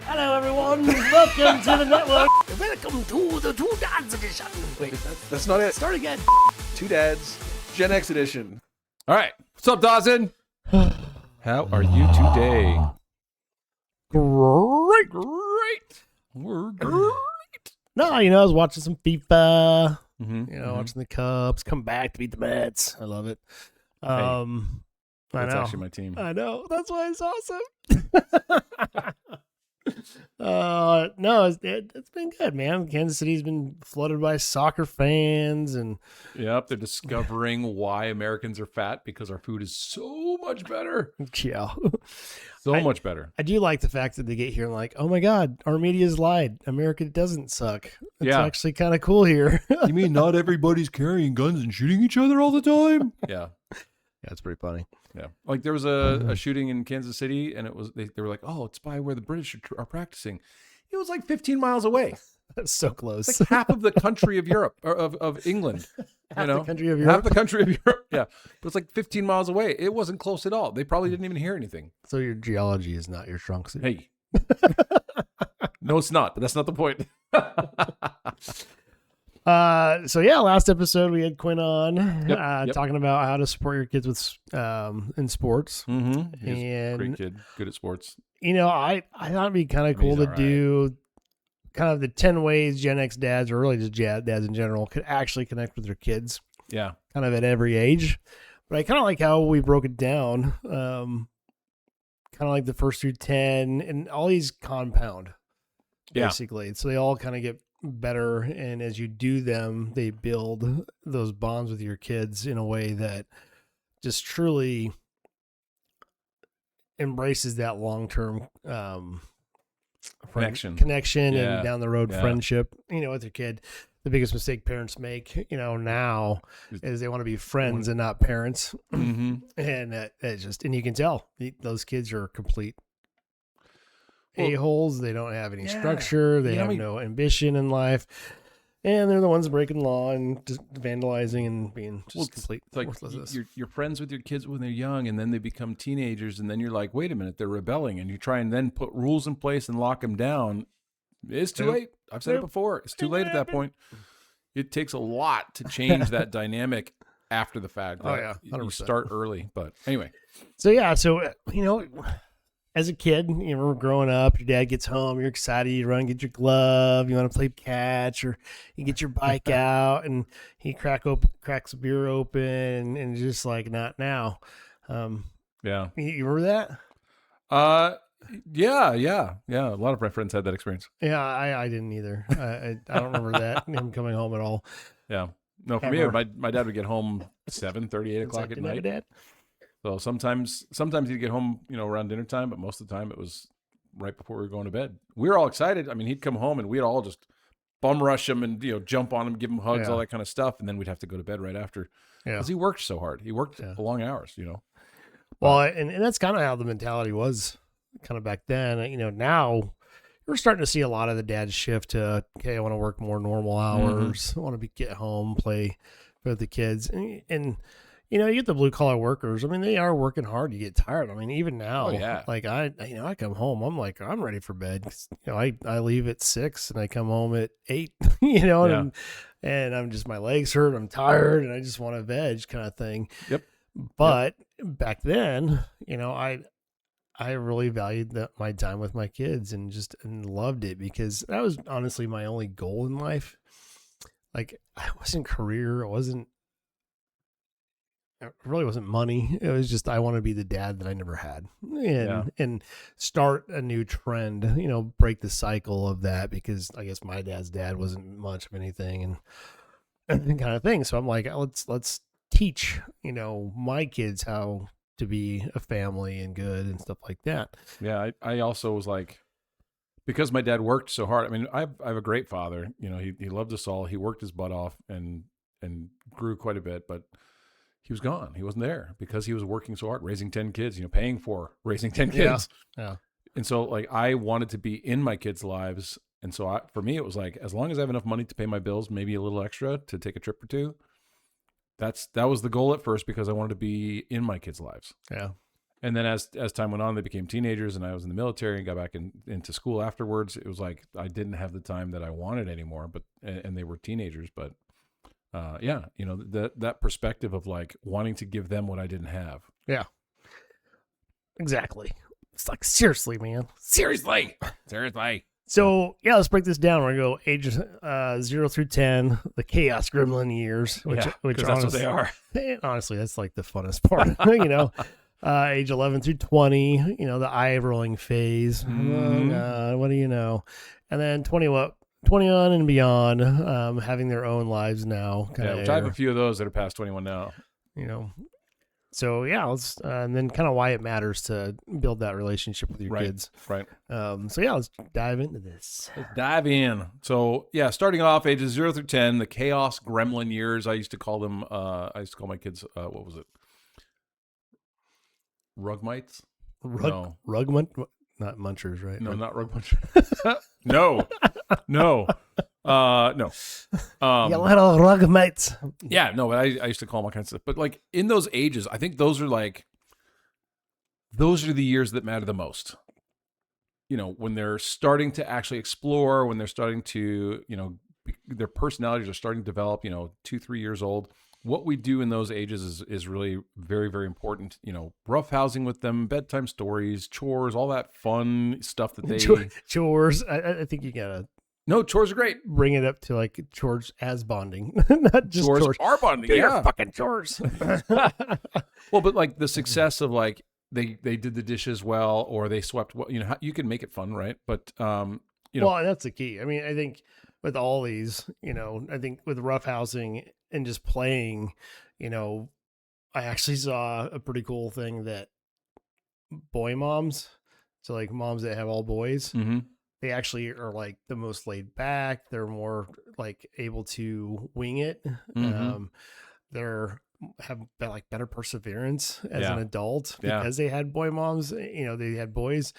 Hello, everyone. Welcome to the network. Welcome to the Two Dads edition. Wait, that's not it. Start again. Two Dads, Gen X edition. All right. What's up, Dawson? How are you today? Great. We're great. No, I was watching some FIFA. Mm-hmm. Watching the Cubs come back to beat the Mets. I love it. That's I know. actually my team. I know. That's why it's awesome. No, it's been good, man. Kansas City's been flooded by soccer fans, and Yep, they're discovering why Americans are fat because our food is so much better. yeah. So much better. I do like the fact that they get here and like, oh my God, our media's lied. America doesn't suck. It's actually kind of cool here. You mean not everybody's carrying guns and shooting each other all the time? Yeah. Yeah, it's pretty funny. Yeah. Like there was a shooting in Kansas City, and it was they were like, oh, it's by where the British are practicing. It was like 15 miles away. That's so close. It's like half of the country of Europe, or of England. Half the country of Europe. Half the country of Europe. Yeah. But it's like 15 miles away. It wasn't close at all. They probably didn't even hear anything. So your geology is not your strong suit. Hey. No, it's not. But that's not the point. So yeah, last episode we had Quinn on Yep. talking about how to support your kids with in sports. Mm-hmm. He's And a great kid, good at sports. I thought it'd be kind of cool to do kind of the 10 ways Gen X dads, or really just dads in general, could actually connect with their kids. Yeah. Kind of at every age. But I kind of like how we broke it down. Kind of like the first through 10, and all these compound, basically. So they all kind of get better, and as you do them, they build those bonds with your kids in a way that just truly embraces that long-term connection and down the road friendship with your kid. The biggest mistake parents make now is they want to be friends and not parents. Mm-hmm. And and you can tell those kids are complete a-holes. They don't have any structure. They have no ambition in life. And they're the ones breaking law and just vandalizing and being just complete worthlessness. You're friends with your kids when they're young, and then they become teenagers, and then you're like, wait a minute, they're rebelling, and you try and then put rules in place and lock them down. It's too late. I've said it before. It's too late at that point. It takes a lot to change that dynamic after the fact. Right? Oh, yeah, 100%. You start early. But anyway. As a kid, you remember growing up, your dad gets home, you're excited, you run, get your glove, you want to play catch, or you get your bike out, and he cracks a beer open, and just like, not now. Yeah. You remember that? Yeah. A lot of my friends had that experience. Yeah, I didn't either. I don't remember that, him coming home at all. Yeah. No, for me, my dad would get home 7:30, 8 o'clock at night. Dad? So sometimes he'd get home, around dinner time, but most of the time it was right before we were going to bed. We were all excited. I mean, he'd come home and we'd all just bum rush him and, jump on him, give him hugs, all that kind of stuff. And then we'd have to go to bed right after because he worked so hard. He worked long hours, Well, and that's kind of how the mentality was kind of back then. Now we're starting to see a lot of the dads shift to, okay, I want to work more normal hours. I want to get home, play with the kids. And you get the blue collar workers. I mean, they are working hard. You get tired. I mean, even now, like I come home, I'm like, I'm ready for bed. 'Cause, I leave at 6 and I come home at 8, and I'm just, my legs hurt. I'm tired and I just want to veg kind of thing. Yep. But back then, I really valued my time with my kids and loved it, because that was honestly my only goal in life. Like, I wasn't career. It really wasn't money. It was just, I want to be the dad that I never had, and start a new trend, break the cycle of that, because I guess my dad's dad wasn't much of anything and kind of thing. So I'm like, let's teach, my kids how to be a family and good and stuff like that. Yeah. I also was like, because my dad worked so hard. I mean, I have a great father, he loved us all. He worked his butt off and grew quite a bit, but he was gone. He wasn't there because he was working so hard, raising 10 kids, paying for raising 10 kids. Yeah. And so like, I wanted to be in my kids' lives. And so for me, it was like, as long as I have enough money to pay my bills, maybe a little extra to take a trip or two. That was the goal at first, because I wanted to be in my kids' lives. Yeah. And then as time went on, they became teenagers, and I was in the military and got back into school afterwards. It was like I didn't have the time that I wanted anymore, and they were teenagers. But yeah, that perspective of like wanting to give them what I didn't have. Yeah. Exactly. It's like, seriously, man. Seriously. So yeah, let's break this down. We're gonna go ages 0 through 10, the chaos gremlin years, which that's what they are. Honestly, that's like the funnest part. Age 11 through 20, the eye rolling phase. Oh God, what do you know? And then 21 and beyond, having their own lives now. Which I have a few of those that are past 21 now. So yeah, let's and then kind of why it matters to build that relationship with your kids. Right. So yeah, let's dive into this. Let's dive in. So yeah, starting off ages 0 through 10, the chaos gremlin years. I used to call them. I used to call my kids. What was it? Rug mites? Not munchers, right? No, not rug munchers. No. No. You little rug mates. Yeah, no, but I used to call them all kinds of stuff. But like in those ages, I think those are the years that matter the most. When they're starting to actually explore, when they're starting to, their personalities are starting to develop, 2-3 years old. What we do in those ages is really very, very important. Rough housing with them, bedtime stories, chores, all that fun stuff that they... Chores. I think you gotta... No, chores are great. Bring it up to like chores as bonding, not just chores. Are bonding, Do your fucking chores. Well, but like the success of like they did the dishes well, or they swept well. You can make it fun, right? But well, that's the key. I mean, I think with all these, I think with rough housing and just playing, I actually saw a pretty cool thing that boy moms, so like moms that have all boys. Mm-hmm. They actually are like the most laid back. They're more like able to wing it. Mm-hmm. They're have like better perseverance as an adult because they had boy moms. They had boys,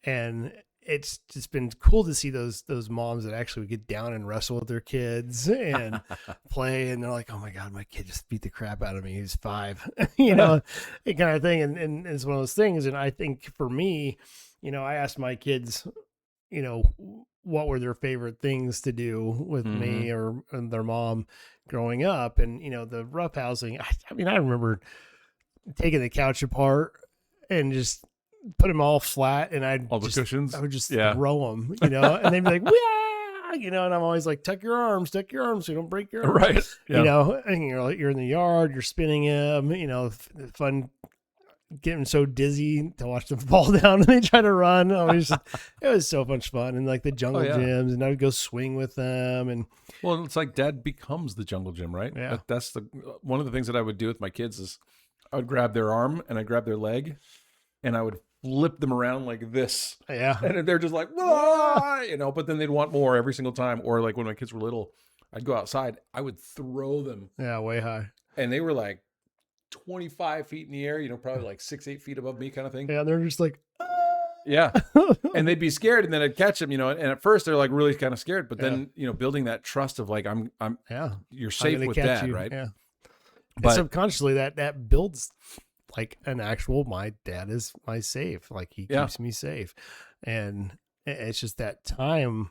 and it's just been cool to see those moms that actually get down and wrestle with their kids and play. And they're like, "Oh my God, my kid just beat the crap out of me. He's 5," that kind of thing. And it's one of those things. And I think for me, I asked my kids, what were their favorite things to do with me or their mom growing up. And, the rough housing, I remember taking the couch apart and just put them all flat, and all the cushions. I would just throw them, and they'd be like, "Wah!" And I'm always like, tuck your arms so you don't break your arms. Right. Yeah. And you're in the yard, you're spinning them, fun, getting so dizzy to watch them fall down and they try to run. It was so much fun. And like the jungle gyms, and I would go swing with them. And well, it's like dad becomes the jungle gym, right? Yeah. That's one of the things that I would do with my kids is I would grab their arm and I'd grab their leg and I would flip them around like this. Yeah. And they're just like, "Wah!" But then they'd want more every single time. Or like when my kids were little, I'd go outside, I would throw them. Yeah, way high. And they were like 25 feet in the air, probably like 6-8 feet above me kind of thing. Yeah, they're just like, yeah. And they'd be scared, and then I'd catch them, and at first they're like really kind of scared, but then, building that trust of like, you're safe with dad, right? Yeah. But subconsciously that builds like an actual, my dad is my safe. Like he keeps me safe. And it's just that time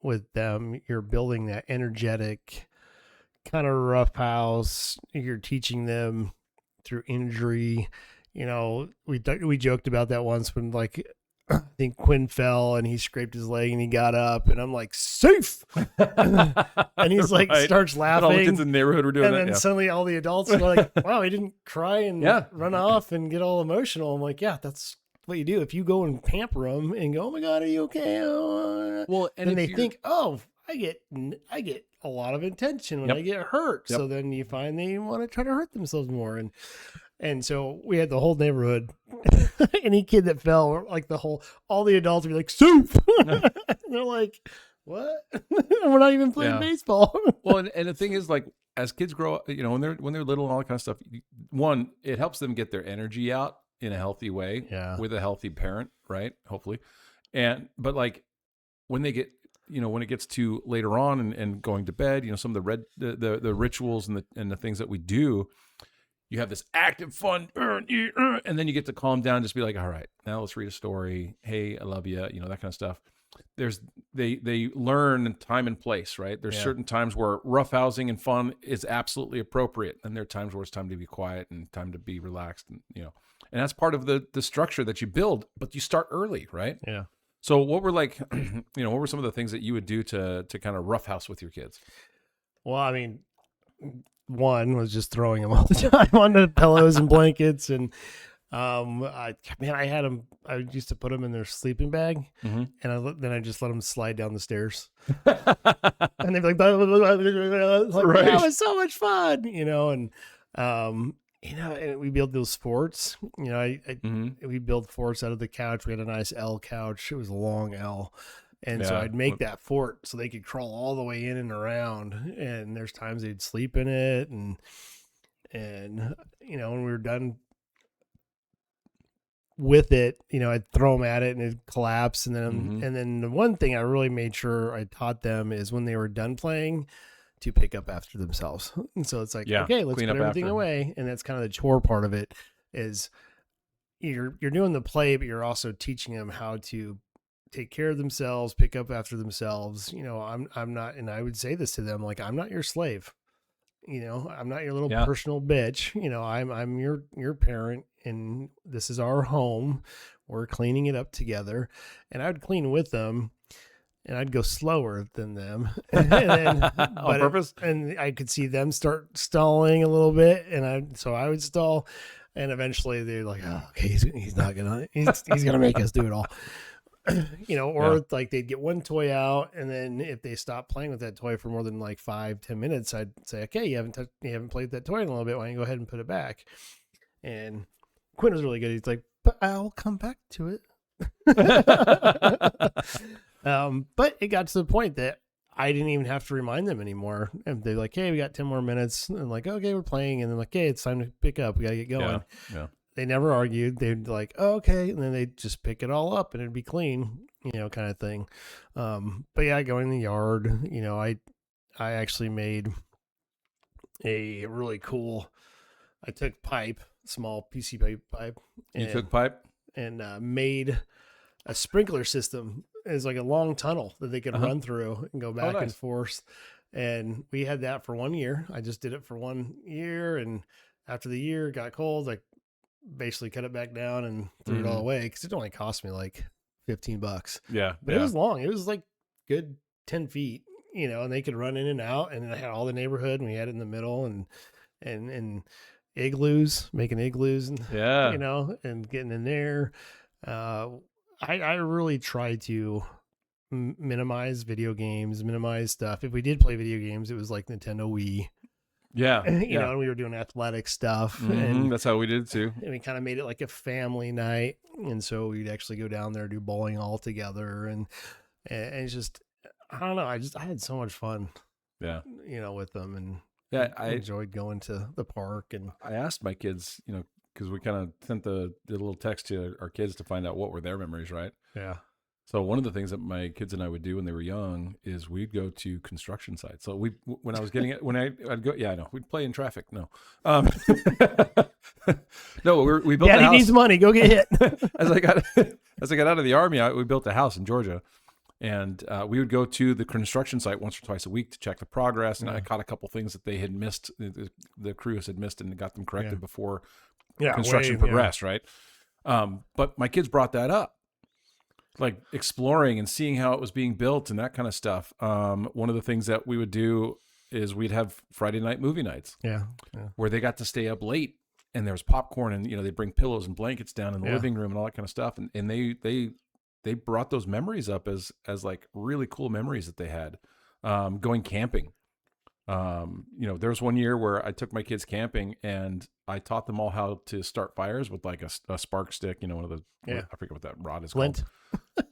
with them, you're building that energetic kind of rough house. You're teaching them through injury. We joked about that once when like I think Quinn fell and he scraped his leg and he got up and I'm like, safe. And he's like, starts laughing. And all the kids in the neighborhood were doing and that. And then suddenly all the adults are like, wow, he didn't cry and run off and get all emotional. I'm like, yeah, that's what you do. If you go and pamper them and go, "Oh my God, are you okay?" Well, and then they think, "Oh, I get a lot of attention when I get hurt." So then you find they want to try to hurt themselves more. And so we had the whole neighborhood, any kid that fell, like all the adults would be like, "Soup." And they're like, "What?" We're not even playing baseball. Well, and the thing is, like, as kids grow up, when they're little and all that kind of stuff, one, it helps them get their energy out in a healthy way with a healthy parent, right? Hopefully. But like when they get, when it gets to later on and going to bed, some of the rituals and the things that we do, you have this active, fun, and then you get to calm down, just be like, all right, now let's read a story. Hey, I love you, that kind of stuff. They learn time and place, right? There's certain times where roughhousing and fun is absolutely appropriate, and there are times where it's time to be quiet and time to be relaxed, and and that's part of the structure that you build, but you start early, right? Yeah. So what were what were some of the things that you would do to kind of roughhouse with your kids? Well, I mean, one was just throwing them all the time onto pillows and blankets, and I had them. I used to put them in their sleeping bag, and then I just let them slide down the stairs, and they'd be like, Right. that was so much fun, and and we built those forts. We built forts out of the couch. We had a nice L couch. It was a long L. And so I'd make that fort so they could crawl all the way in and around. And there's times they'd sleep in it. And when we were done with it, I'd throw them at it and it'd collapse. And then the one thing I really made sure I taught them is when they were done playing to pick up after themselves. And so it's like, okay, let's put everything away. And that's kind of the chore part of it is you're doing the play, but you're also teaching them how to take care of themselves, pick up after themselves. I'm not, and I would say this to them, like, I'm not your slave. I'm not your little personal bitch. I'm your parent, and this is our home. We're cleaning it up together. And I would clean with them, and I'd go slower than them. And then, on purpose? And I could see them start stalling a little bit, and so I would stall. And eventually they're like, oh, okay, he's not gonna, he's gonna make us do it all. Like they'd get one toy out, and then if they stopped playing with that toy for more than like 5-10 minutes, I'd say, okay, you haven't played with that toy in a little bit. Why don't you go ahead and put it back? And Quinn was really good. He's like, but I'll come back to it. But it got to the point that I didn't even have to remind them anymore. And they're like, hey, we got 10 more minutes. And I'm like, okay, we're playing. And then like, hey, it's time to pick up. We got to get going. Yeah. They never argued. They'd like, oh, okay. And then they'd just pick it all up and it'd be clean, kind of thing. But yeah, going in the yard, I actually made a really cool, I took small PC pipe. You took pipe? And made a sprinkler system. It's like a long tunnel that they could run through and go back and forth. And we had that for 1 year. I just did it for 1 year. And after the year it got cold, I basically cut it back down and threw it all away because it only cost me like $15. Yeah. But it was long. It was like good 10 feet, and they could run in and out, and I had all the neighborhood, and we had it in the middle, and igloos, making igloos, and and getting in there. I really try to minimize video games, minimize stuff. If we did play video games, it was like Nintendo Wii. Yeah. And we were doing athletic stuff. And that's how we did it too. And we kind of made it like a family night. And so we'd actually go down there, do bowling all together. And it's just, I don't know. I had so much fun. Yeah. With them. And I enjoyed going to the park. And I asked my kids, because we kind of sent the little text to our kids to find out what were their memories, right? Yeah. So one of the things that my kids and I would do when they were young is we'd go to construction sites. So when I was getting it, I'd go, I know, we'd play in traffic. No, no, we built. Daddy a house. Needs money. Go get hit. as I got out of the army, we built a house in Georgia, and we would go to the construction site once or twice a week to check the progress. And I caught a couple things that they had missed, the crews had missed, and got them corrected before construction progressed. Right. But my kids brought that up. Like exploring and seeing how it was being built and that kind of stuff. One of the things that we would do is we'd have Friday night movie nights. Yeah. Where they got to stay up late, and there was popcorn, and they'd bring pillows and blankets down in the living room and all that kind of stuff. And they brought those memories up as like really cool memories that they had. Going camping. There was 1 year where I took my kids camping, and I taught them all how to start fires with like a spark stick, one of the, I forget what that rod is called.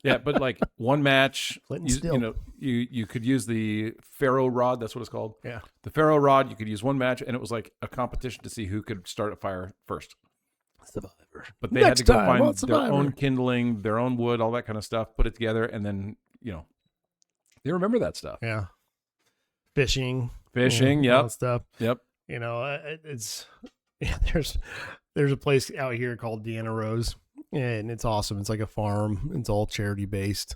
Yeah, but like one match, you could use the Pharaoh rod. That's what it's called. Yeah. The Pharaoh rod, you could use one match, and it was like a competition to see who could start a fire first. Survivor. But they had to go find their own kindling, their own wood, all that kind of stuff, put it together, and then, they remember that stuff. Yeah. Fishing. Yep. All that stuff. Yep. It's Yeah, there's a place out here called Deanna Rose, and it's awesome. It's like a farm. It's all charity based,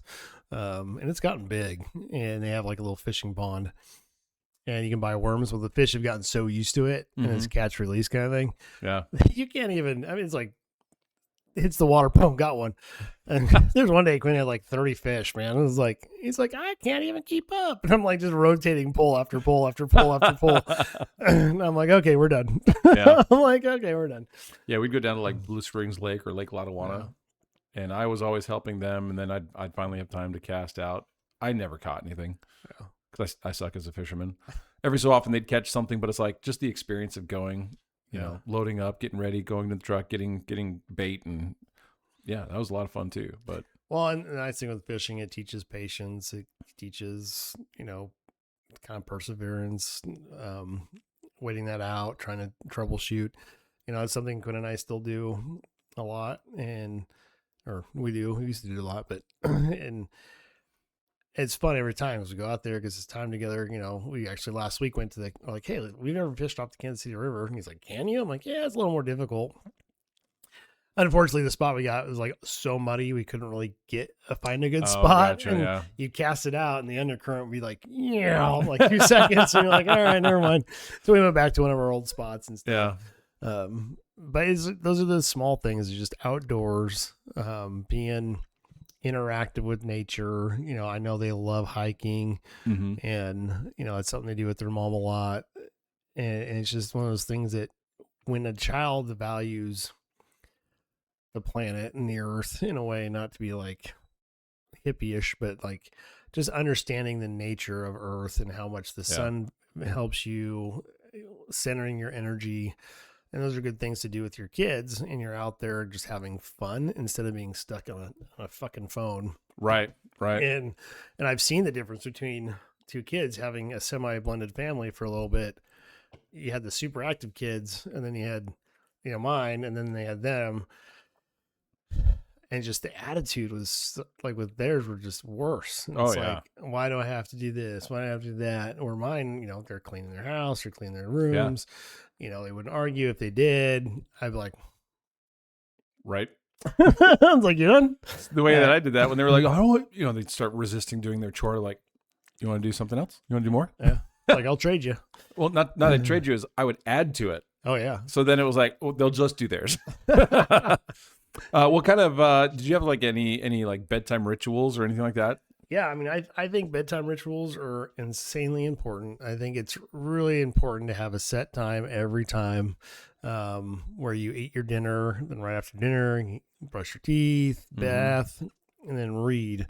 and it's gotten big. And they have like a little fishing pond, and you can buy worms. Well, the fish have gotten so used to it, and it's catch release kind of thing. Yeah. You can't even. I mean, it's like hits the water, boom, got one. And there's one day Quinn had like 30 fish, man. It was like, he's like, I can't even keep up. And I'm like just rotating pull after pull after pull after pull. And I'm like, okay, we're done. Yeah. I'm like, okay, we're done. Yeah, we'd go down to like Blue Springs Lake or Lake Lotawana, and I was always helping them, and then I'd finally have time to cast out. I never caught anything because I suck as a fisherman. Every so often they'd catch something, but it's like just the experience of going, you know, loading up, getting ready, going to the truck, getting bait, and yeah, that was a lot of fun too. But well, and the nice thing with fishing, it teaches patience. It teaches, you know, kind of perseverance, waiting that out, trying to troubleshoot. You know, it's something Quinn and I still do a lot, or we used to do a lot, but and it's fun every time as we go out there because it's time together. You know, we actually last week went to like, hey, we've never fished off the Kansas City River. And he's like, can you? I'm like, yeah, it's a little more difficult. Unfortunately, the spot we got was like so muddy we couldn't really find a good spot. Gotcha, and you cast it out, and the undercurrent would be like, like 2 seconds, and you're like, all right, never mind. So we went back to one of our old spots and stuff. yeah, But those are the small things, just outdoors, being interactive with nature. You know, I know they love hiking, and you know it's something they do with their mom a lot, and it's just one of those things that when a child values the planet and the earth in a way, not to be like hippie-ish, but like just understanding the nature of earth and how much the sun helps you centering your energy. And those are good things to do with your kids, and you're out there just having fun instead of being stuck on a fucking phone. right. And I've seen the difference between two kids having a semi-blended family for a little bit. You had the super active kids, and then you had, you know, mine, and then they had them. And just the attitude was like with theirs were just worse. And it's like, why do I have to do this? Why do I have to do that? Or mine, you know, they're cleaning their house, they're cleaning their rooms. You know, they wouldn't argue if they did. I'd be like, right. I was like, you done? The way that I did that when they were like, oh, you know, they'd start resisting doing their chore. Like, you want to do something else? You want to do more? Yeah. Like, I'll trade you. Well, not I'd trade you, is I would add to it. Oh yeah. So then it was like, well, they'll just do theirs. What kind of did you have like any like bedtime rituals or anything like that? Yeah, I mean, I think bedtime rituals are insanely important. I think it's really important to have a set time every time, where you eat your dinner, then right after dinner, you brush your teeth, bath, and then read.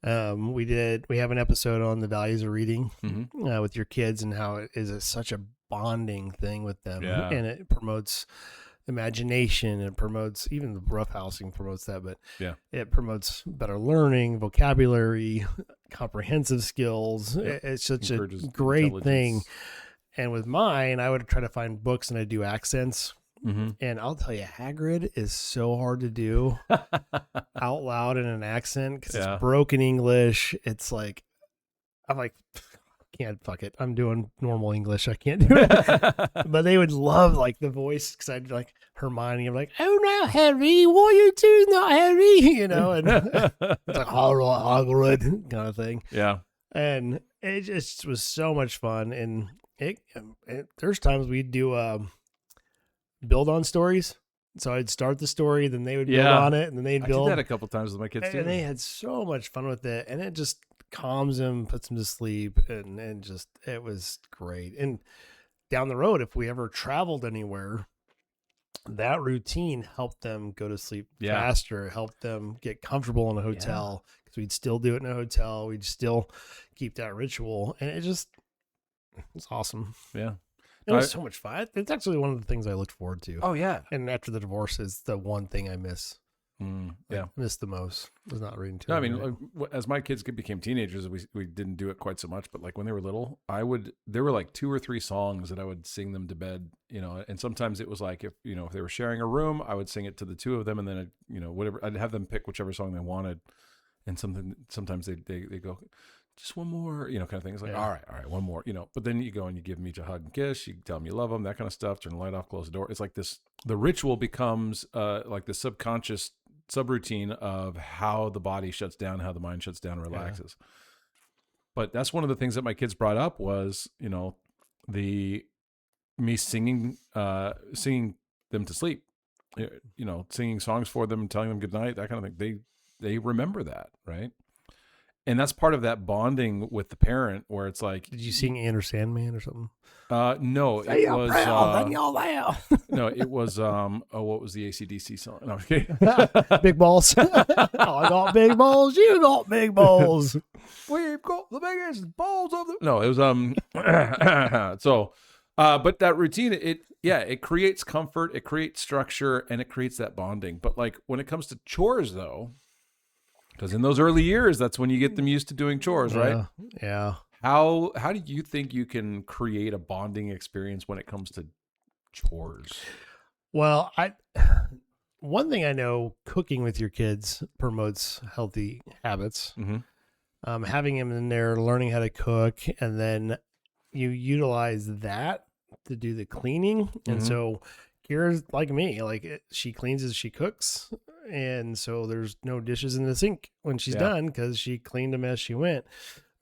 We have an episode on the values of reading with your kids and how it is such a bonding thing with them, and it promotes imagination. It promotes, even the roughhousing promotes that, but it promotes better learning, vocabulary, comprehensive skills. It's such a great thing. And with mine, I would try to find books and I do accents. And I'll tell you, Hagrid is so hard to do out loud in an accent because it's broken English. It's like, I'm like, can't, fuck it. I'm doing normal English. I can't do it. But they would love like the voice because I'd like Hermione. I'm like, oh no, Harry, why are you doing that, Harry? You know, and it's like Hagrid kind of thing. Yeah. And it just was so much fun. And there's times we'd do build on stories. So I'd start the story, then they would build on it, and then they'd build. I did that a couple times with my kids too. And they had so much fun with it, and it just calms them, puts them to sleep, and just, it was great. And down the road, if we ever traveled anywhere, that routine helped them go to sleep faster, helped them get comfortable in a hotel, because we'd still do it in a hotel. We'd still keep that ritual, and it's awesome. Yeah. It was so much fun. It's actually one of the things I looked forward to. Oh, yeah. And after the divorce is the one thing I miss. Yeah. Missed the most. Was not reading to them. I mean, as my kids became teenagers, we didn't do it quite so much, but like when they were little, there were like 2 or 3 songs that I would sing them to bed, you know, and sometimes it was like, if they were sharing a room, I would sing it to the 2 of them, and then, I'd have them pick whichever song they wanted. And sometimes they go, just one more, kind of thing. It's like, Yeah. all right, one more, but then you go and you give them each a hug and kiss, you tell them you love them, that kind of stuff, turn the light off, close the door. It's like the ritual becomes like the subconscious subroutine of how the body shuts down, how the mind shuts down and relaxes. Yeah. But that's one of the things that my kids brought up was, me singing them to sleep, singing songs for them and telling them good night, that kind of thing. They remember that, right? And that's part of that bonding with the parent where it's like, did you sing Enter Sandman or something? No, it was no, it was what was the AC/DC song? No, okay. Big balls. I got big balls. You got big balls. We've got the biggest balls of the. No, it was so. But that routine, it creates comfort, it creates structure, and it creates that bonding. But like when it comes to chores, though, because in those early years, that's when you get them used to doing chores, right? Yeah. How do you think you can create a bonding experience when it comes to chores? Well, one thing I know, cooking with your kids promotes healthy habits. Mm-hmm. Having them in there, learning how to cook, and then you utilize that to do the cleaning. Mm-hmm. And so Kira's like me, like she cleans as she cooks. And so there's no dishes in the sink when she's done because she cleaned them as she went.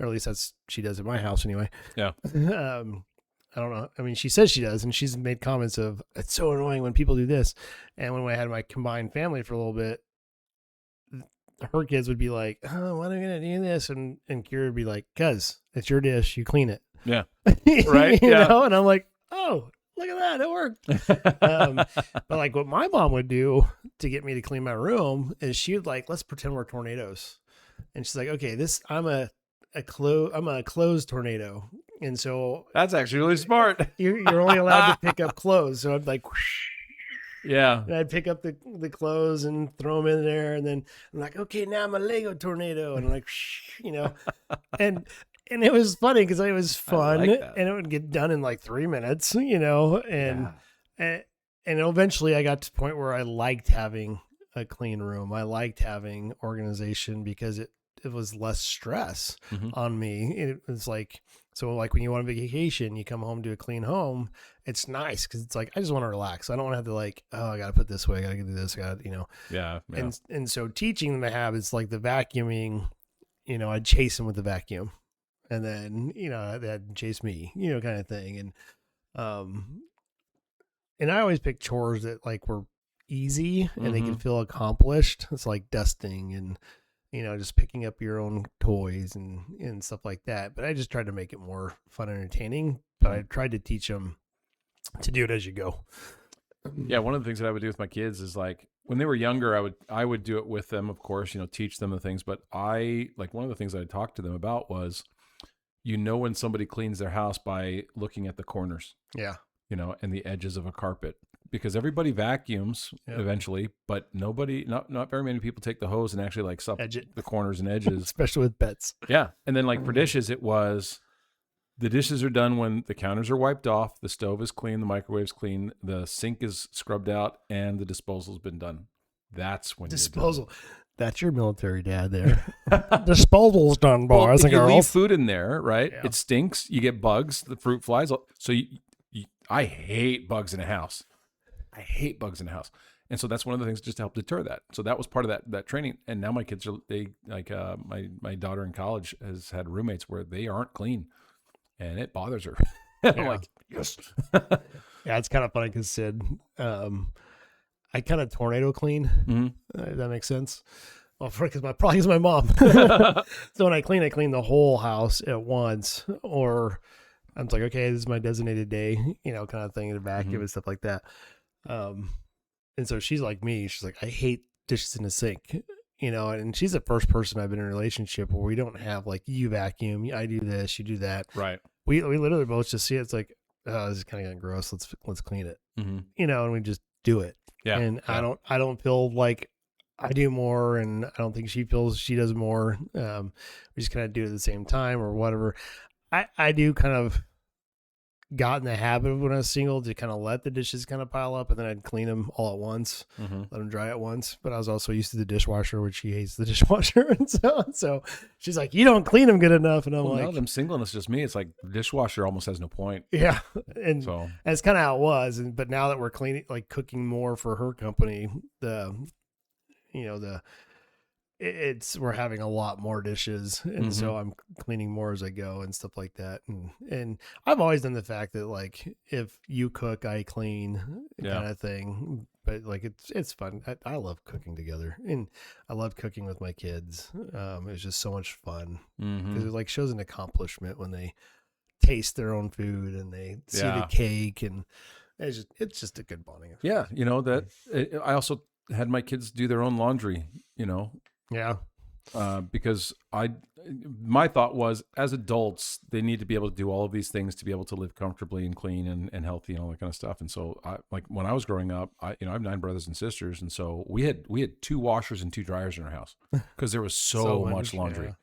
Or at least she does at my house anyway. Yeah. I don't know. I mean, she says she does, and she's made comments of, it's so annoying when people do this. And when I had my combined family for a little bit, her kids would be like, oh, when are we going to do this? And Kira would be like, cuz it's your dish, you clean it. Yeah. Right. you know? And I'm like, oh, look at that. It worked. But like what my mom would do to get me to clean my room is she would like, let's pretend we're tornadoes. And she's like, okay, I'm a closed tornado. And so that's actually really smart. You're only allowed to pick up clothes. So I'd like, whoosh, yeah. And I'd pick up the clothes and throw them in there. And then I'm like, okay, now I'm a Lego tornado. And I'm like, and it was funny because it was fun and it would get done in like 3 minutes, and eventually I got to the point where I liked having a clean room. I liked having organization because it was less stress on me. It was like, so like when you want a vacation, you come home to a clean home, it's nice because it's like, I just want to relax. I don't want to have to like, oh, I got to put this away. I got to do this. Yeah. And so teaching them the habits, like the vacuuming, I'd chase them with the vacuum. And then, they'd chase me, kind of thing. And I always pick chores that like were easy and they can feel accomplished. It's like dusting and, just picking up your own toys and stuff like that. But I just tried to make it more fun and entertaining. But I tried to teach them to do it as you go. Yeah, one of the things that I would do with my kids is like when they were younger, I would do it with them, of course, teach them the things. But one of the things I talked to them about was, when somebody cleans their house by looking at the corners. Yeah. And the edges of a carpet. Because everybody vacuums eventually, but not very many people take the hose and actually like sup the corners and edges. Especially with pets. Yeah. And then like for dishes, it was the dishes are done when the counters are wiped off, the stove is clean, the microwave's clean, the sink is scrubbed out, and the disposal's been done. That's when disposal. That's your military dad there. Disposal's done, boys and girls. You leave food in there, right? Yeah. It stinks. You get bugs. The fruit flies. So I hate bugs in a house. And so that's one of the things just to help deter that. So that was part of that training. And now my kids my daughter in college has had roommates where they aren't clean and it bothers her. I'm like, yes. Yeah, it's kind of funny because Sid, I kind of tornado clean. If that makes sense. Well, probably because my mom. So when I clean the whole house at once, or I'm like, okay, this is my designated day, kind of thing, to vacuum and stuff like that. And so she's like me. She's like, I hate dishes in the sink, and she's the first person I've been in a relationship where we don't have like, you vacuum, I do this, you do that. Right. We literally both just see it. It's like, oh, this is kind of getting gross. Let's clean it, and we just do it. Yeah. And I don't feel like I do more, and I don't think she feels she does more. We just kind of do it at the same time or whatever. I do kind of got in the habit of when I was single to kind of let the dishes kind of pile up, and then I'd clean them all at once, let them dry at once. But I was also used to the dishwasher, which she hates the dishwasher. And so she's like, you don't clean them good enough. And I'm Well, like, now that I'm single and it's just me, it's like the dishwasher almost has no point. yeah. And So that's kind of how it was. But now that we're cleaning, like cooking more for her company, we're having a lot more dishes, and so I'm cleaning more as I go and stuff like that. And I've always done the fact that like if you cook, I clean kind of thing. But like it's fun. I love cooking together, and I love cooking with my kids. It's just so much fun because it like shows an accomplishment when they taste their own food and they see the cake, and it's just a good bonding. yeah, I also had my kids do their own laundry, Yeah. because my thought was, as adults, they need to be able to do all of these things to be able to live comfortably and clean and healthy and all that kind of stuff. And so, like when I was growing up, I have 9 brothers and sisters, and so we had 2 washers and 2 dryers in our house because there was so much laundry. Yeah.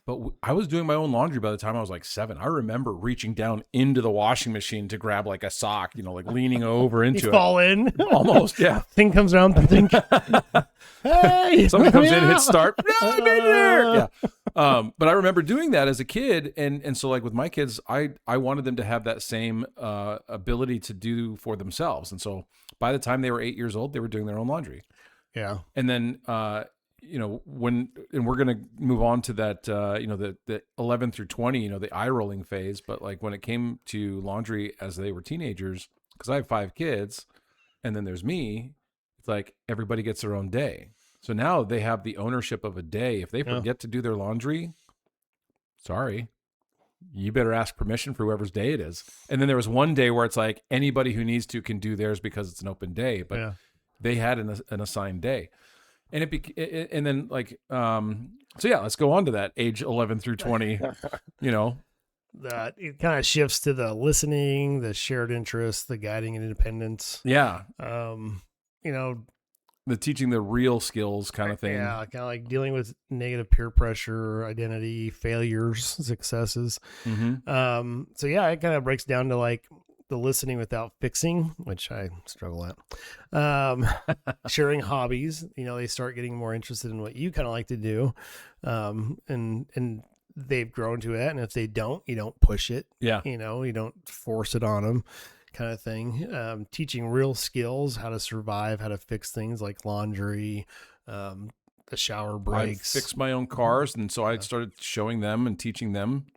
But I was doing my own laundry by the time I was like 7. I remember reaching down into the washing machine to grab like a sock, like leaning over into You it. fall in. Almost, yeah. Thing comes around, think, hey, Someone comes in, hits start. No, I made it there. Yeah. But I remember doing that as a kid. And so like with my kids, I wanted them to have that same ability to do for themselves. And so by the time they were 8 years old, they were doing their own laundry. Yeah. And then, and we're going to move on to that, the 11 through 20, the eye rolling phase. But like when it came to laundry as they were teenagers, because I have 5 kids and then there's me, it's like everybody gets their own day. So now they have the ownership of a day. If they forget to do their laundry, sorry, you better ask permission for whoever's day it is. And then there was one day where it's like anybody who needs to can do theirs because it's an open day, but they had an assigned day. And and then like, let's go on to that age 11 through 20, That it kind of shifts to the listening, the shared interests, the guiding and independence. Yeah. The teaching the real skills kind of thing. Yeah. Kind of like dealing with negative peer pressure, identity, failures, successes. So yeah, it kind of breaks down to like the listening without fixing, which I struggle at. Sharing hobbies, they start getting more interested in what you kind of like to do. And they've grown to it. And if they don't, you don't push it. Yeah. You don't force it on them kind of thing. Teaching real skills, how to survive, how to fix things like laundry, the shower breaks. I fixed my own cars. And so I started showing them and teaching them.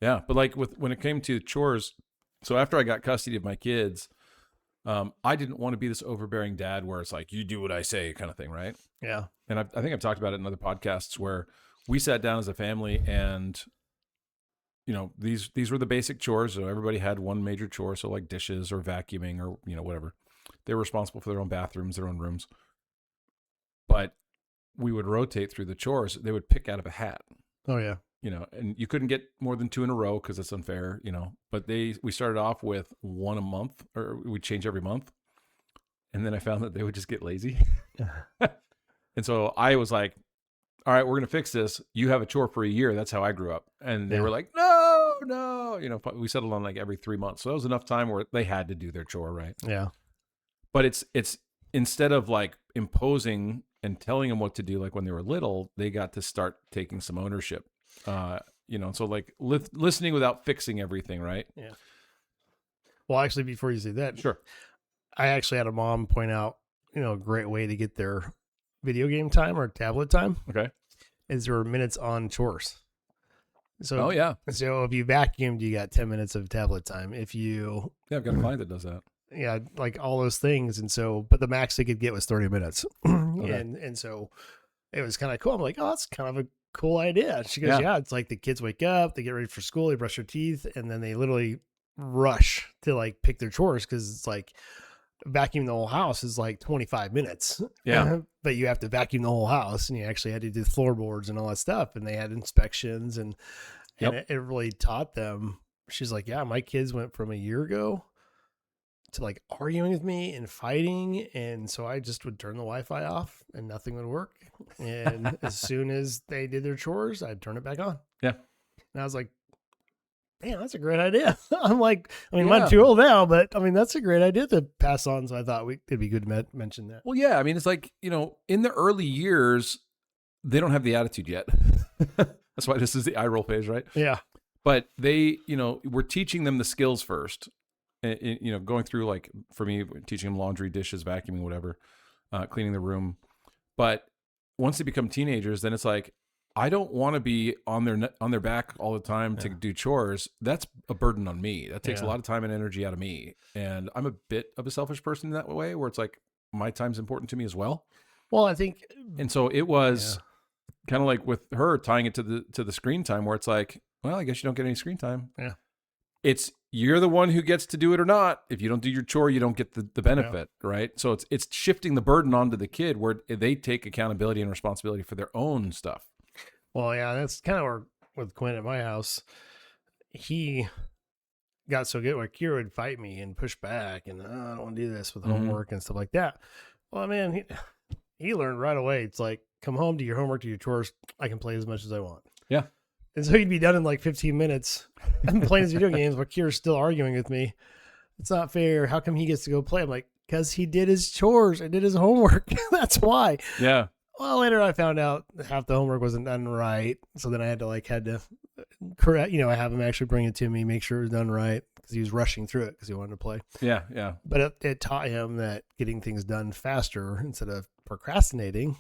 Yeah. But like when it came to chores, so after I got custody of my kids, I didn't want to be this overbearing dad where it's like, you do what I say kind of thing, right? Yeah. And I think I've talked about it in other podcasts where we sat down as a family and, these were the basic chores. So everybody had one major chore. So like dishes or vacuuming or, whatever. They were responsible for their own bathrooms, their own rooms. But we would rotate through the chores. They would pick out of a hat. Oh, yeah. And you couldn't get more than 2 in a row because it's unfair, but we started off with 1 a month, or we'd change every month. And then I found that they would just get lazy. And so I was like, all right, we're going to fix this. You have a chore for a year. That's how I grew up. And they were like, no, we settled on like every 3 months. So that was enough time where they had to do their chore. Right. Yeah. But it's instead of like imposing and telling them what to do, like when they were little, they got to start taking some ownership. So like listening without fixing everything, right? Yeah. Well, actually, before you say that, sure. I actually had a mom point out, a great way to get their video game time or tablet time. Okay. Is there were minutes on chores. So, oh yeah. So if you vacuumed, you got 10 minutes of tablet time. If you, I've got a client that does that. Yeah. Like all those things. And so, but the max they could get was 30 minutes. Okay. And so it was kind of cool. I'm like, oh, that's kind of a cool idea. She goes, yeah, it's like the kids wake up, they get ready for school, they brush their teeth, and then they literally rush to like pick their chores because it's like vacuuming the whole house is like 25 minutes. Yeah. But you have to vacuum the whole house, and you actually had to do floorboards and all that stuff, and they had inspections, and it really taught them. She's like, yeah, my kids went from a year ago to like arguing with me and fighting. And so I just would turn the Wi-Fi off and nothing would work. And as soon as they did their chores, I'd turn it back on. Yeah. And I was like, damn, that's a great idea. I'm like, I mean, Yeah. I'm too old now, but I mean, that's a great idea to pass on. So I thought it'd be good to mention that. Well, yeah. I mean, it's like, in the early years, they don't have the attitude yet. That's why this is the eye roll phase, right? Yeah. But they, we're teaching them the skills first. Going through, like, for me, teaching them laundry, dishes, vacuuming, whatever, cleaning the room. But once they become teenagers, then it's like, I don't want to be on their back all the time to do chores. That's a burden on me. That takes a lot of time and energy out of me. And I'm a bit of a selfish person in that way, where it's like my time's important to me as well. Well, I think, and so it was kind of like with her tying it to the screen time, where it's like, well, I guess you don't get any screen time. Yeah. It's you're the one who gets to do it or not. If you don't do your chore, you don't get the benefit, right? So it's shifting the burden onto the kid, where they take accountability and responsibility for their own stuff. well, yeah, that's kind of where with Quinn at my house, he got so good where Kira would fight me and push back and I don't want to do this with homework and stuff like that. Well, man, he learned right away. It's like, come home, do your homework, do your chores. I can play as much as I want. Yeah. And so he'd be done in like 15 minutes. I'm playing his video games, but Kira's still arguing with me. It's not fair. How come he gets to go play? I'm like, because he did his chores and did his homework. That's why. Yeah. Well, later I found out half the homework wasn't done right. So then I had to correct, I have him actually bring it to me, make sure it was done right, because he was rushing through it because he wanted to play. Yeah. Yeah. But it taught him that getting things done faster instead of procrastinating,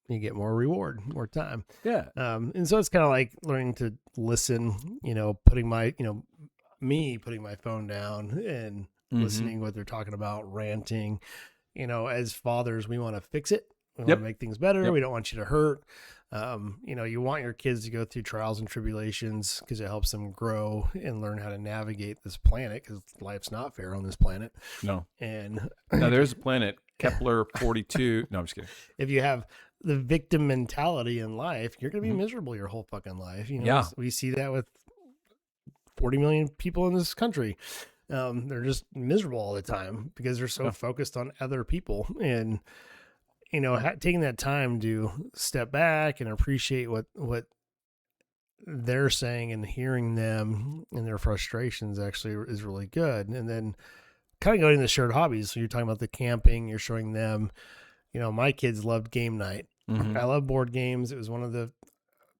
you get more reward, more time. Yeah. And so it's kind of like learning to listen, putting my phone down and listening what they're talking about, ranting. As fathers, we want to fix it. We want to make things better. We don't want you to hurt. You want your kids to go through trials and tribulations because it helps them grow and learn how to navigate this planet, because life's not fair on this planet. No. And now there's a planet, Kepler 42. No, I'm just kidding. If you have the victim mentality in life, you're going to be miserable your whole fucking life. We see that with 40 million people in this country. They're just miserable all the time because they're so focused on other people. And, taking that time to step back and appreciate what they're saying and hearing them and their frustrations actually is really good. And then kind of going to the shared hobbies. So you're talking about the camping, you're showing them, my kids loved game night. I love board games. It was one of the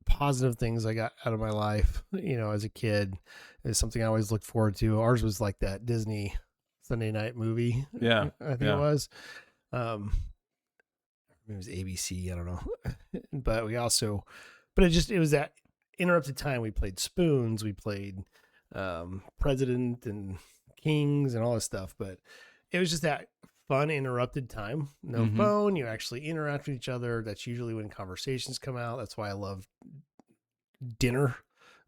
positive things I got out of my life, as a kid. It's something I always looked forward to. Ours was like that Disney Sunday night movie. Yeah. I think it was. It was ABC. I don't know. But it was that interrupted time. We played spoons. We played President and Kings and all this stuff. But it was just that fun interrupted time. No phone. You actually interact with each other. That's usually when conversations come out. That's why I love dinner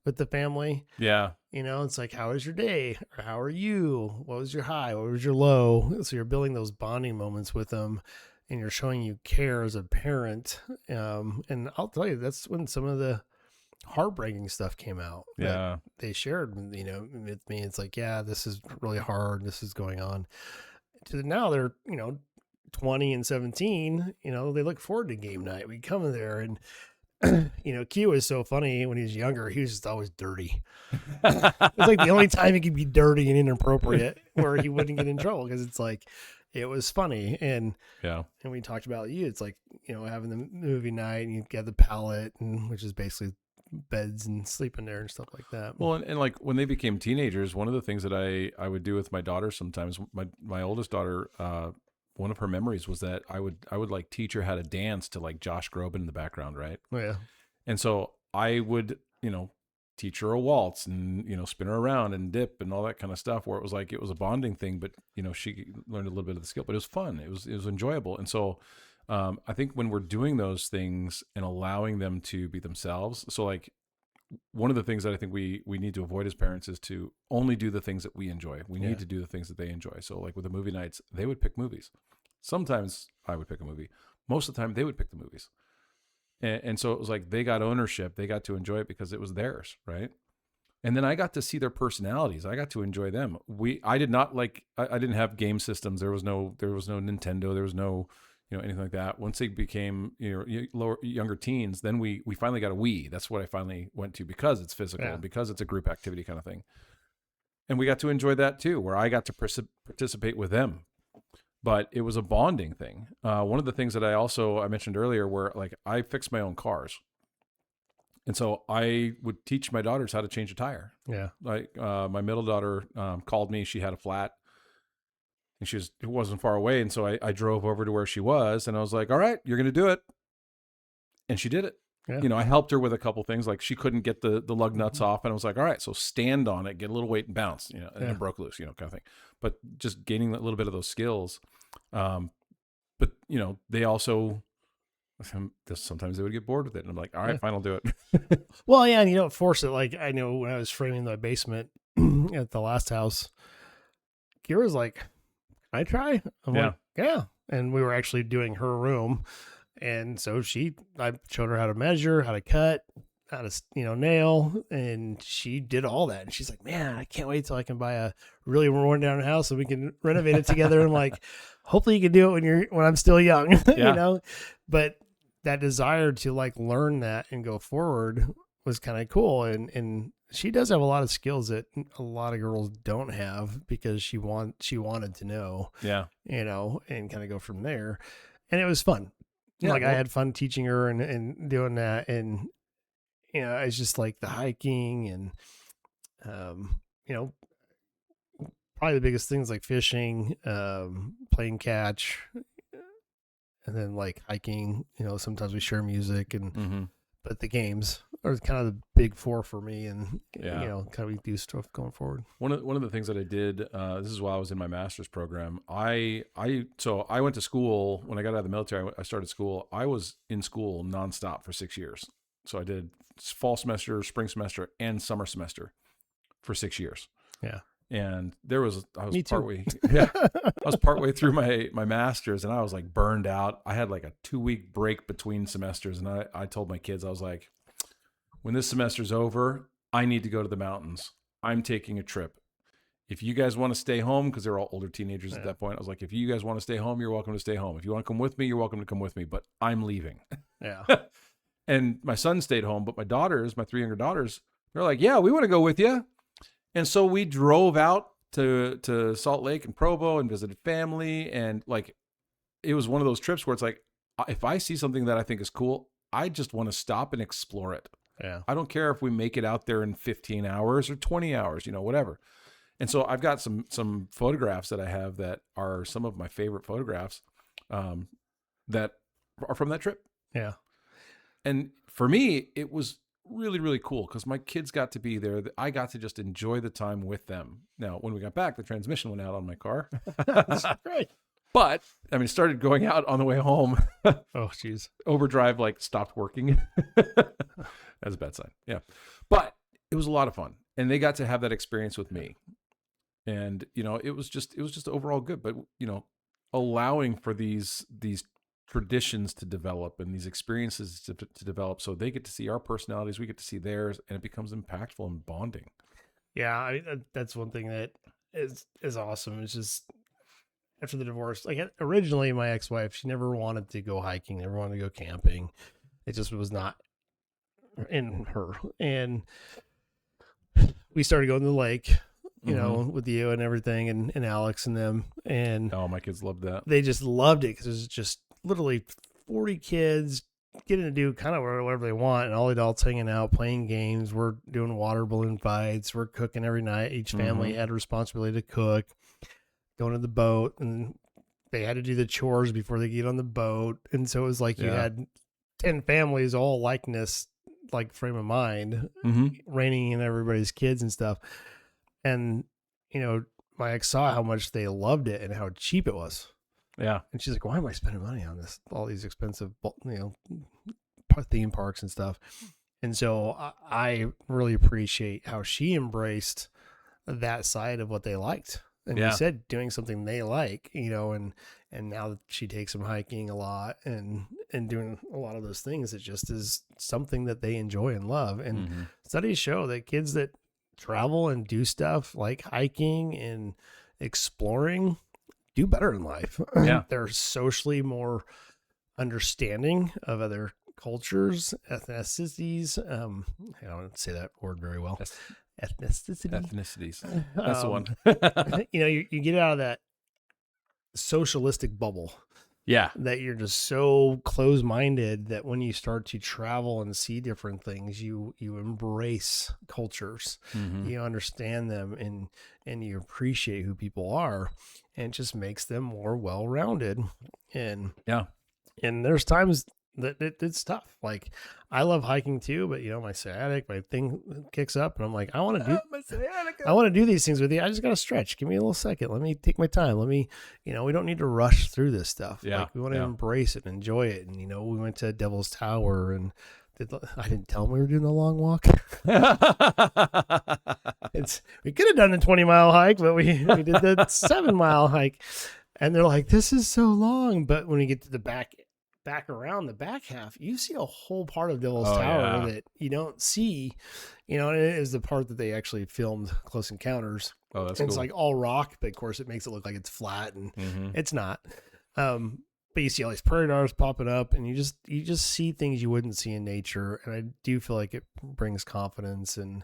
with the family. Yeah. It's like, how was your day? Or how are you? What was your high? What was your low? So you're building those bonding moments with them, and you're showing you care as a parent. And I'll tell you, that's when some of the heartbreaking stuff came out. Yeah. They shared, with me. It's like, yeah, this is really hard. This is going on. To now they're, 20 and 17, they look forward to game night. We come in there and, Q is so funny. When he was younger, he was just always dirty. It's like the only time he could be dirty and inappropriate where he wouldn't get in trouble, because it's like, it was funny. And we talked about it's like, having the movie night, and you get the pallet, which is basically beds and sleeping there and stuff like that. Well, and like when they became teenagers, one of the things that I would do with my daughter sometimes, my oldest daughter, one of her memories was that I would like teach her how to dance to like Josh Groban in the background, right? Oh, yeah. And so I would, teach her a waltz and, spin her around and dip and all that kind of stuff, where it was like, it was a bonding thing, but she learned a little bit of the skill, but it was fun. It was enjoyable. And so I think when we're doing those things and allowing them to be themselves, so like one of the things that I think we need to avoid as parents is to only do the things that we enjoy. We need to do the things that they enjoy. So like with the movie nights, they would pick movies. Sometimes I would pick a movie. Most of the time they would pick the movies. And so it was like they got ownership. They got to enjoy it because it was theirs, right? And then I got to see their personalities. I got to enjoy them. I did not I didn't have game systems. There was no Nintendo. There was no, anything like that. Once they became, younger teens, then we finally got a Wii. That's what I finally went to because it's physical, because it's a group activity kind of thing. And we got to enjoy that too, where I got to participate with them. But it was a bonding thing. One of the things that I mentioned earlier, where like I fix my own cars. And so I would teach my daughters how to change a tire. Yeah. Like my middle daughter called me. She had a flat and it wasn't far away. And so I drove over to where she was and I was like, all right, you're going to do it. And she did it. Yeah. I helped her with a couple things. Like she couldn't get the lug nuts off. And I was like, all right, so stand on it, get a little weight and bounce, and it broke loose, kind of thing. But just gaining a little bit of those skills. But they also, sometimes they would get bored with it. And I'm like, all right, fine, I'll do it. Well, yeah. And you don't force it. Like I know when I was framing the basement at the last house, Kira's like, can I try? I'm like, yeah. And we were actually doing her room. And so I showed her how to measure, how to cut, how to, nail. And she did all that. And she's like, man, I can't wait till I can buy a really worn down house and we can renovate it together. And like, hopefully you can do it when I'm still young, but that desire to like learn that and go forward was kind of cool. And she does have a lot of skills that a lot of girls don't have because she wanted to know, and kind of go from there. And it was fun. Yeah, I had fun teaching her and doing that. And, it's just like the hiking and, probably the biggest things like fishing, playing catch, and then like hiking, sometimes we share music but the games are kind of the big four for me and, kind of we do stuff going forward. One of the things that I did, this is while I was in my master's program. I went to school when I got out of the military. I started school. I was in school nonstop for 6 years. So I did fall semester, spring semester, and summer semester for 6 years. Yeah. And I was partway through my master's and I was like burned out. I had like a 2-week break between semesters. And I told my kids, I was like, when this semester's over, I need to go to the mountains. I'm taking a trip. If you guys want to stay home, because they're all older teenagers at that point, I was like, if you guys want to stay home, you're welcome to stay home. If you want to come with me, you're welcome to come with me, but I'm leaving. Yeah. And my son stayed home, but my 3 younger daughters, they're like, yeah, we want to go with you. And so we drove out to Salt Lake and Provo and visited family. And like, it was one of those trips where it's like, if I see something that I think is cool, I just want to stop and explore it. Yeah. I don't care if we make it out there in 15 hours or 20 hours, whatever. And so I've got some photographs that I have that are some of my favorite photographs that are from that trip. Yeah. And for me, it was really, really cool because my kids got to be there. I got to just enjoy the time with them. Now, when we got back, the transmission went out on my car. That's great. But it started going out on the way home. Oh, geez. Overdrive stopped working. That's a bad sign. Yeah. But it was a lot of fun. And they got to have that experience with me. And, it was just overall good. But, allowing for these traditions to develop and these experiences to develop so they get to see our personalities, we get to see theirs, and it becomes impactful and bonding. Yeah, that's one thing that is awesome. It's just after the divorce, like originally my ex-wife, she never wanted to go hiking, never wanted to go camping. It just was not in her. And we started going to the lake, with you and everything and Alex and them. And my kids loved that. They just loved it because it was just literally 40 kids getting to do kind of whatever they want, and all the adults hanging out, playing games. We're doing water balloon fights. We're cooking every night. Each family had a responsibility to cook, going to the boat, and they had to do the chores before they get on the boat. And so it was like you had 10 families all likeness, like frame of mind, reigning in everybody's kids and stuff. And, my ex saw how much they loved it and how cheap it was. Yeah. And she's like, why am I spending money on this? All these expensive, theme parks and stuff. And so I really appreciate how she embraced that side of what they liked. And you said doing something they like, and now that she takes them hiking a lot and doing a lot of those things, it just is something that they enjoy and love. And studies show that kids that travel and do stuff like hiking and exploring do better in life. Yeah. They're socially more understanding of other cultures, ethnicities. I don't say that word very well. Ethnicities. That's the one. You get out of that socialistic bubble Yeah. that you're just so close-minded that when you start to travel and see different things, you embrace cultures, you understand them, and you appreciate who people are, and it just makes them more well-rounded. And there's times that it's tough. Like, I love hiking too, but my sciatic, my thing kicks up, and I'm like, I want to do these things with you. I just got to stretch. Give me a little second. Let me take my time. Let me, we don't need to rush through this stuff. Yeah. Like, we want to embrace it and enjoy it. And, we went to Devil's Tower, and I didn't tell them we were doing a long walk. We could have done a 20-mile hike, but we did the 7-mile hike. And they're like, this is so long. But when we get to the back around the back half, you see a whole part of Devil's Tower that you don't see, and it is the part that they actually filmed Close Encounters. Oh, that's cool. It's like all rock, but of course it makes it look like it's flat, and it's not. But you see all these prairie dogs popping up, and you just see things you wouldn't see in nature. And I do feel like it brings confidence and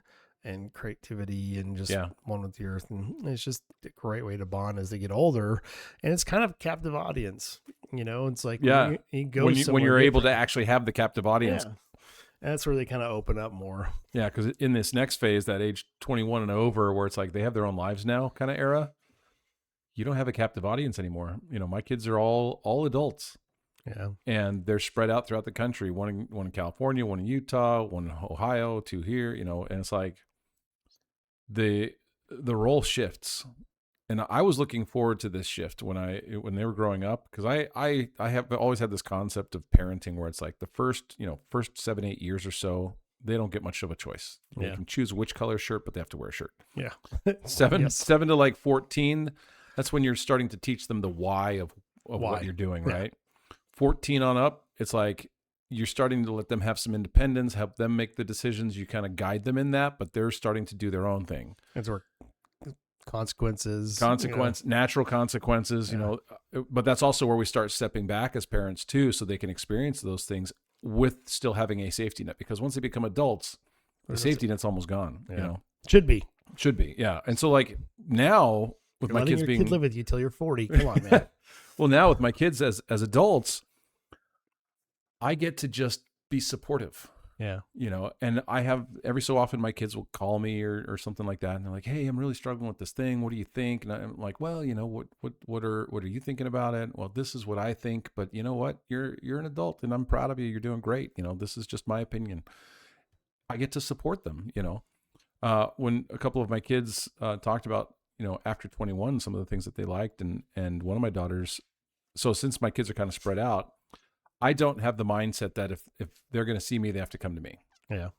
creativity and just one with the earth. And it's just a great way to bond as they get older. And it's kind of captive audience, it's like, when you're able to actually have the captive audience. Yeah. And that's where they kind of open up more. Yeah. Cause in this next phase, that age 21 and over, where it's like, they have their own lives now kind of era, you don't have a captive audience anymore. My kids are all adults. Yeah. And they're spread out throughout the country. One in California, one in Utah, one in Ohio, 2 here, and it's like, the role shifts, and I was looking forward to this shift when they were growing up, because I have always had this concept of parenting where it's like the first 7-8 years or so, they don't get much of a choice. They can choose which color shirt, but they have to wear a shirt. Yeah. 7 to like 14, that's when you're starting to teach them the why of what you're doing, right? 14 on up, it's like you're starting to let them have some independence, help them make the decisions. You kind of guide them in that, but they're starting to do their own thing. That's where consequences, natural consequences, but that's also where we start stepping back as parents too, so they can experience those things with still having a safety net, because once they become adults, the safety net's almost gone, Should be. Yeah. And so like now with my kids being, kid live with you till you're 40. Come on, man. Well, now with my kids as adults, I get to just be supportive. Yeah. And I have every so often my kids will call me or something like that. And they're like, hey, I'm really struggling with this thing. What do you think? And I'm like, well, what are you thinking about it? Well, this is what I think, but you know what? You're an adult and I'm proud of you. You're doing great. This is just my opinion. I get to support them, when a couple of my kids talked about, after 21, some of the things that they liked, and one of my daughters, so since my kids are kind of spread out, I don't have the mindset that if they're going to see me, they have to come to me. Yeah.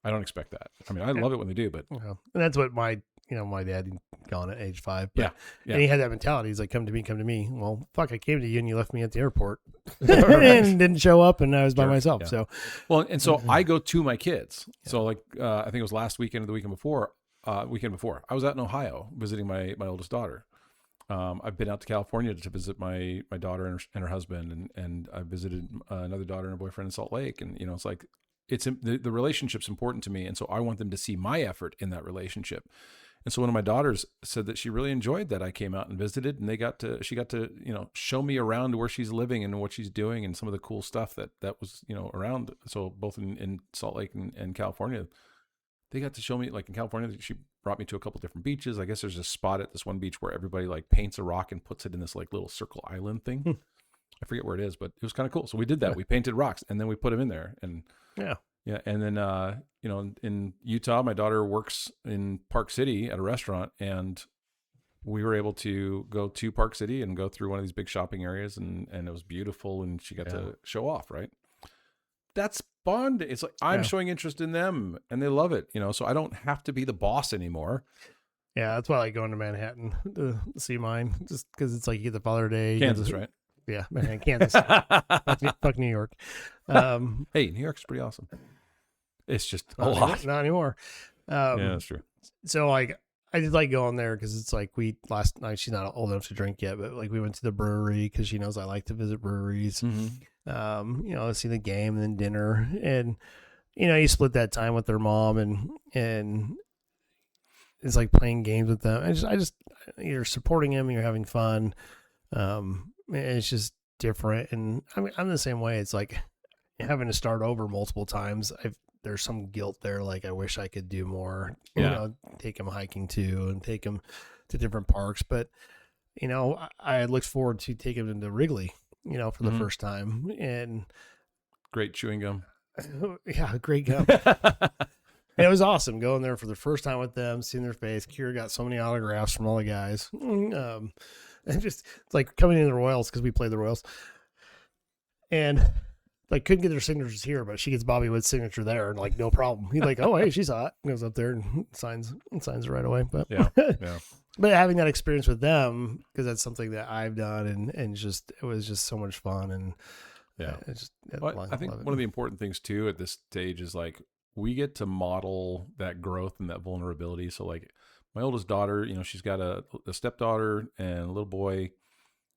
I don't expect that. I mean, I love it when they do, but and that's what my dad gone at age 5. But, yeah. And he had that mentality. He's like, come to me. Well, fuck, I came to you and you left me at the airport and didn't show up, and I was by myself. Yeah. So, so I go to my kids. Yeah. So like, I think it was last weekend or the weekend before, I was out in Ohio visiting my oldest daughter. I've been out to California to visit my daughter and her husband, and I visited another daughter and her boyfriend in Salt Lake. And, it's like, the relationship's important to me. And so I want them to see my effort in that relationship. And so one of my daughters said that she really enjoyed that I came out and visited, and she got to, show me around where she's living and what she's doing and some of the cool stuff that was, around. So both in Salt Lake and California, they got to show me, like in California, she brought me to a couple different beaches. I guess there's a spot at this one beach where everybody like paints a rock and puts it in this like little circle island thing. I forget where it is, but it was kind of cool. So we did that. We painted rocks and then we put them in there. And yeah. And then, in Utah, my daughter works in Park City at a restaurant, and we were able to go to Park City and go through one of these big shopping areas, and it was beautiful, and she got to show off, right? That's bond. It's like I'm showing interest in them and they love it, so I don't have to be the boss anymore. Yeah, that's why I like going to Manhattan to see mine, just because it's like you get the Father Day. Kansas, right? Yeah, man, Kansas. fuck New York. Hey, New York's pretty awesome. It's just a lot. Not anymore. Yeah, that's true. So like I just like going there because it's like last night, she's not old enough to drink yet, but like we went to the brewery because she knows I like to visit breweries. See the game and then dinner, and you split that time with their mom, and it's like playing games with them. I just you're supporting them, you're having fun. And it's just different, and I mean I'm the same way. It's like having to start over multiple times. There's some guilt there. Like I wish I could do more. Take them hiking too, and take them to different parks. But I looked forward to taking them to Wrigley. For the first time, and great chewing gum. Yeah, great gum. It was awesome going there for the first time with them, seeing their face. Kira got so many autographs from all the guys. And just it's like coming in the Royals because we played the Royals, and like couldn't get their signatures here, but she gets Bobby Wood's signature there, and like no problem. He's like, "Oh, hey, she's hot." Goes up there and signs it right away. But yeah. But having that experience with them, because that's something that I've done, and just it was just so much fun, and I think one of the important things too at this stage is like we get to model that growth and that vulnerability. So like my oldest daughter, she's got a stepdaughter and a little boy,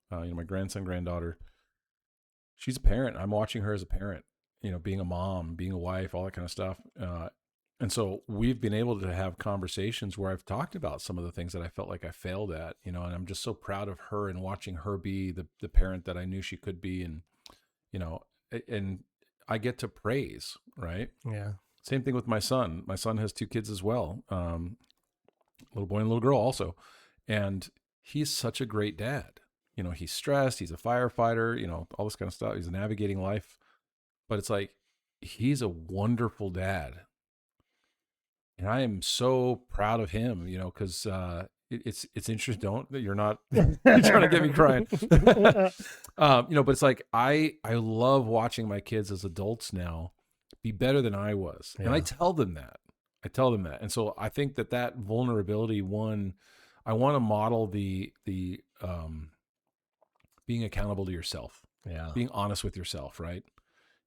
my grandson, granddaughter. She's a parent. I'm watching her as a parent, being a mom, being a wife, all that kind of stuff. And so we've been able to have conversations where I've talked about some of the things that I felt like I failed at, and I'm just so proud of her and watching her be the parent that I knew she could be. And, and I get to praise, right? Yeah. Same thing with my son. My son has 2 kids as well. Little boy and little girl also. And he's such a great dad. He's stressed. He's a firefighter, all this kind of stuff. He's navigating life. But it's like, he's a wonderful dad. And I am so proud of him, because it's interesting. You're not you're trying to get me crying. But it's like, I love watching my kids as adults now be better than I was. Yeah. And I tell them that. And so I think that vulnerability, I want to model the being accountable to yourself. Yeah. Being honest with yourself, right?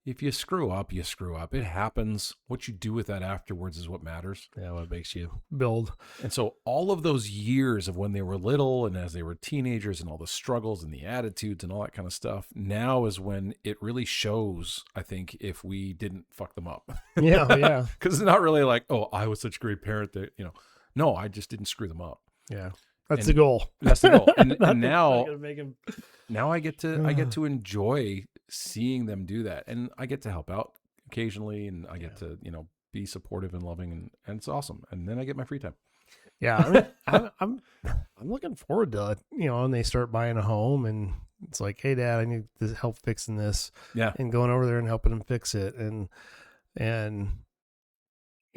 If you screw up, you screw up. It happens. What you do with that afterwards is what matters. Yeah, what makes you build. And so all of those years of when they were little and as they were teenagers and all the struggles and the attitudes and all that kind of stuff, now is when it really shows, I think, if we didn't fuck them up. Yeah. Because it's not really like, oh, I was such a great parent that, no, I just didn't screw them up. Yeah. That's the goal. That's the goal. And now, make him... now I get to enjoy seeing them do that, and I get to help out occasionally, and I get to be supportive and loving, and it's awesome. And then I get my free time. Yeah, I mean, I'm looking forward to it. When they start buying a home, and it's like, hey, Dad, I need to help fixing this. Yeah, and going over there and helping them fix it,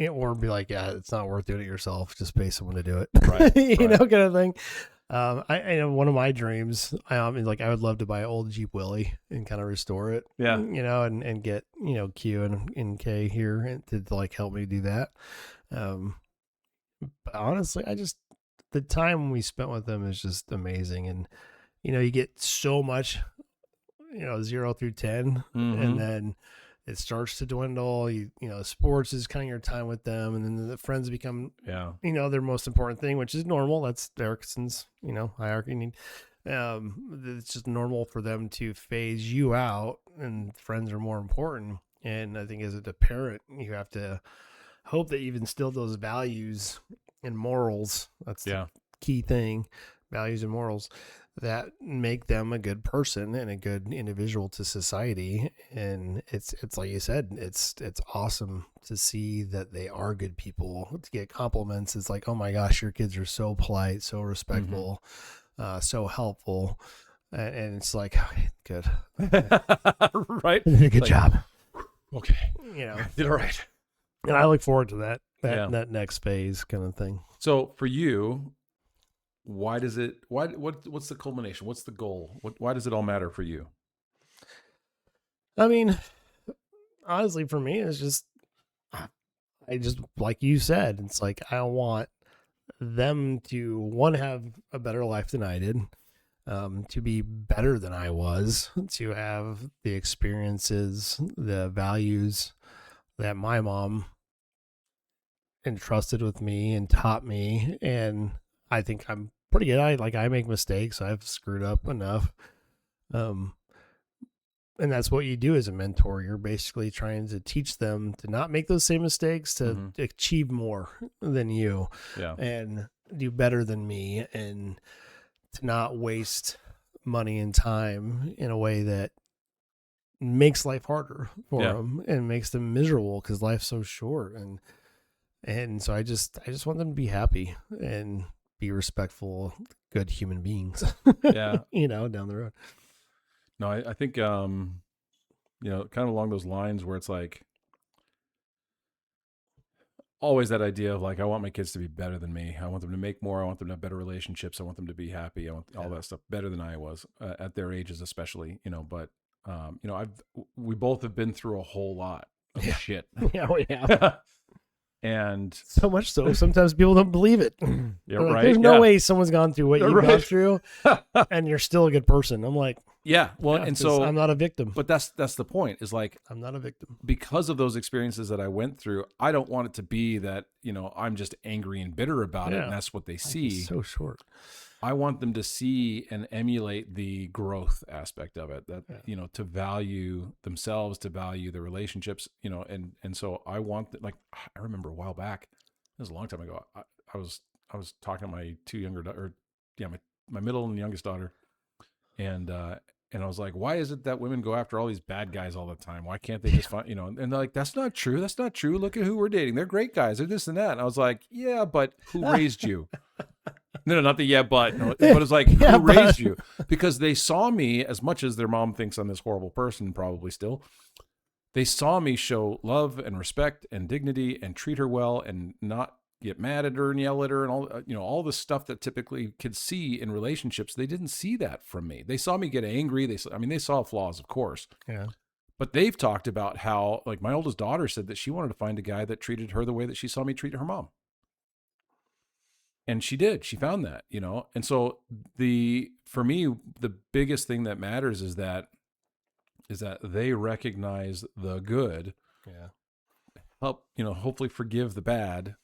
or be like, yeah, it's not worth doing it yourself. Just pay someone to do it, right? Kind of thing. I know one of my dreams, is like I would love to buy an old Jeep Willie and kind of restore it. Yeah. And get, Q and K here and to like help me do that. But honestly, the time we spent with them is just amazing. And, you get so much, 0 through 10, and then it starts to dwindle. Sports is kind of your time with them, and then the friends become, their most important thing, which is normal. That's Erickson's, hierarchy. It's just normal for them to phase you out, and friends are more important. And I think as a parent, you have to hope that you've instilled those values and morals. That's the key thing, values and morals, that make them a good person and a good individual to society. And it's like you said, it's awesome to see that they are good people. To get compliments, it's like, oh my gosh, your kids are so polite, so respectful, so helpful. And it's like, okay, good. Right? Good job. Okay. Did all right. And I look forward to that next phase kind of thing. So for you, what's the culmination? What's the goal? Why does it all matter for you? I mean, honestly, for me, it's just, like you said, it's like, I want them to, have a better life than I did, to be better than I was, to have the experiences, the values that my mom entrusted with me and taught me. And I think I'm pretty good. I make mistakes. I've screwed up enough. And that's what you do as a mentor. You're basically trying to teach them to not make those same mistakes, to achieve more than you, and do better than me, and to not waste money and time in a way that makes life harder for them and makes them miserable, because life's so short. And so I just want them to be happy and be respectful, good human beings. Yeah. Down the road. No, I think, kind of along those lines where it's like always that idea of like, I want my kids to be better than me. I want them to make more. I want them to have better relationships. I want them to be happy. I want all that stuff better than I was at their ages, especially, but, we both have been through a whole lot of shit. Yeah, we have. And so much so, sometimes people don't believe it. Yeah, like, right. There's no way someone's gone through what you've gone through, and you're still a good person. I'm like, well, and so I'm not a victim. But that's the point. Is like, I'm not a victim because of those experiences that I went through. I don't want it to be that I'm just angry and bitter about it, and that's what they see. So short. I want them to see and emulate the growth aspect of it, that, to value themselves, to value their relationships, and so I want like, I remember a while back, it was a long time ago. I was talking to my two younger, my middle and youngest daughter. And I was like, why is it that women go after all these bad guys all the time? Why can't they just find, and they're like, that's not true. That's not true. Look at who we're dating. They're great guys. They're this and that. And I was like, yeah, but who raised you? No, not the but. No, but it's like, who raised you? Because they saw me, as much as their mom thinks I'm this horrible person, probably still, they saw me show love and respect and dignity and treat her well and not get mad at her and yell at her and all the stuff that typically kids see in relationships. They didn't see that from me. They saw me get angry. They saw flaws, of course. Yeah. But they've talked about how, like, my oldest daughter said that she wanted to find a guy that treated her the way that she saw me treat her mom. And she did. She found that, And so for me, the biggest thing that matters is that they recognize the good. Yeah. Help, hopefully forgive the bad.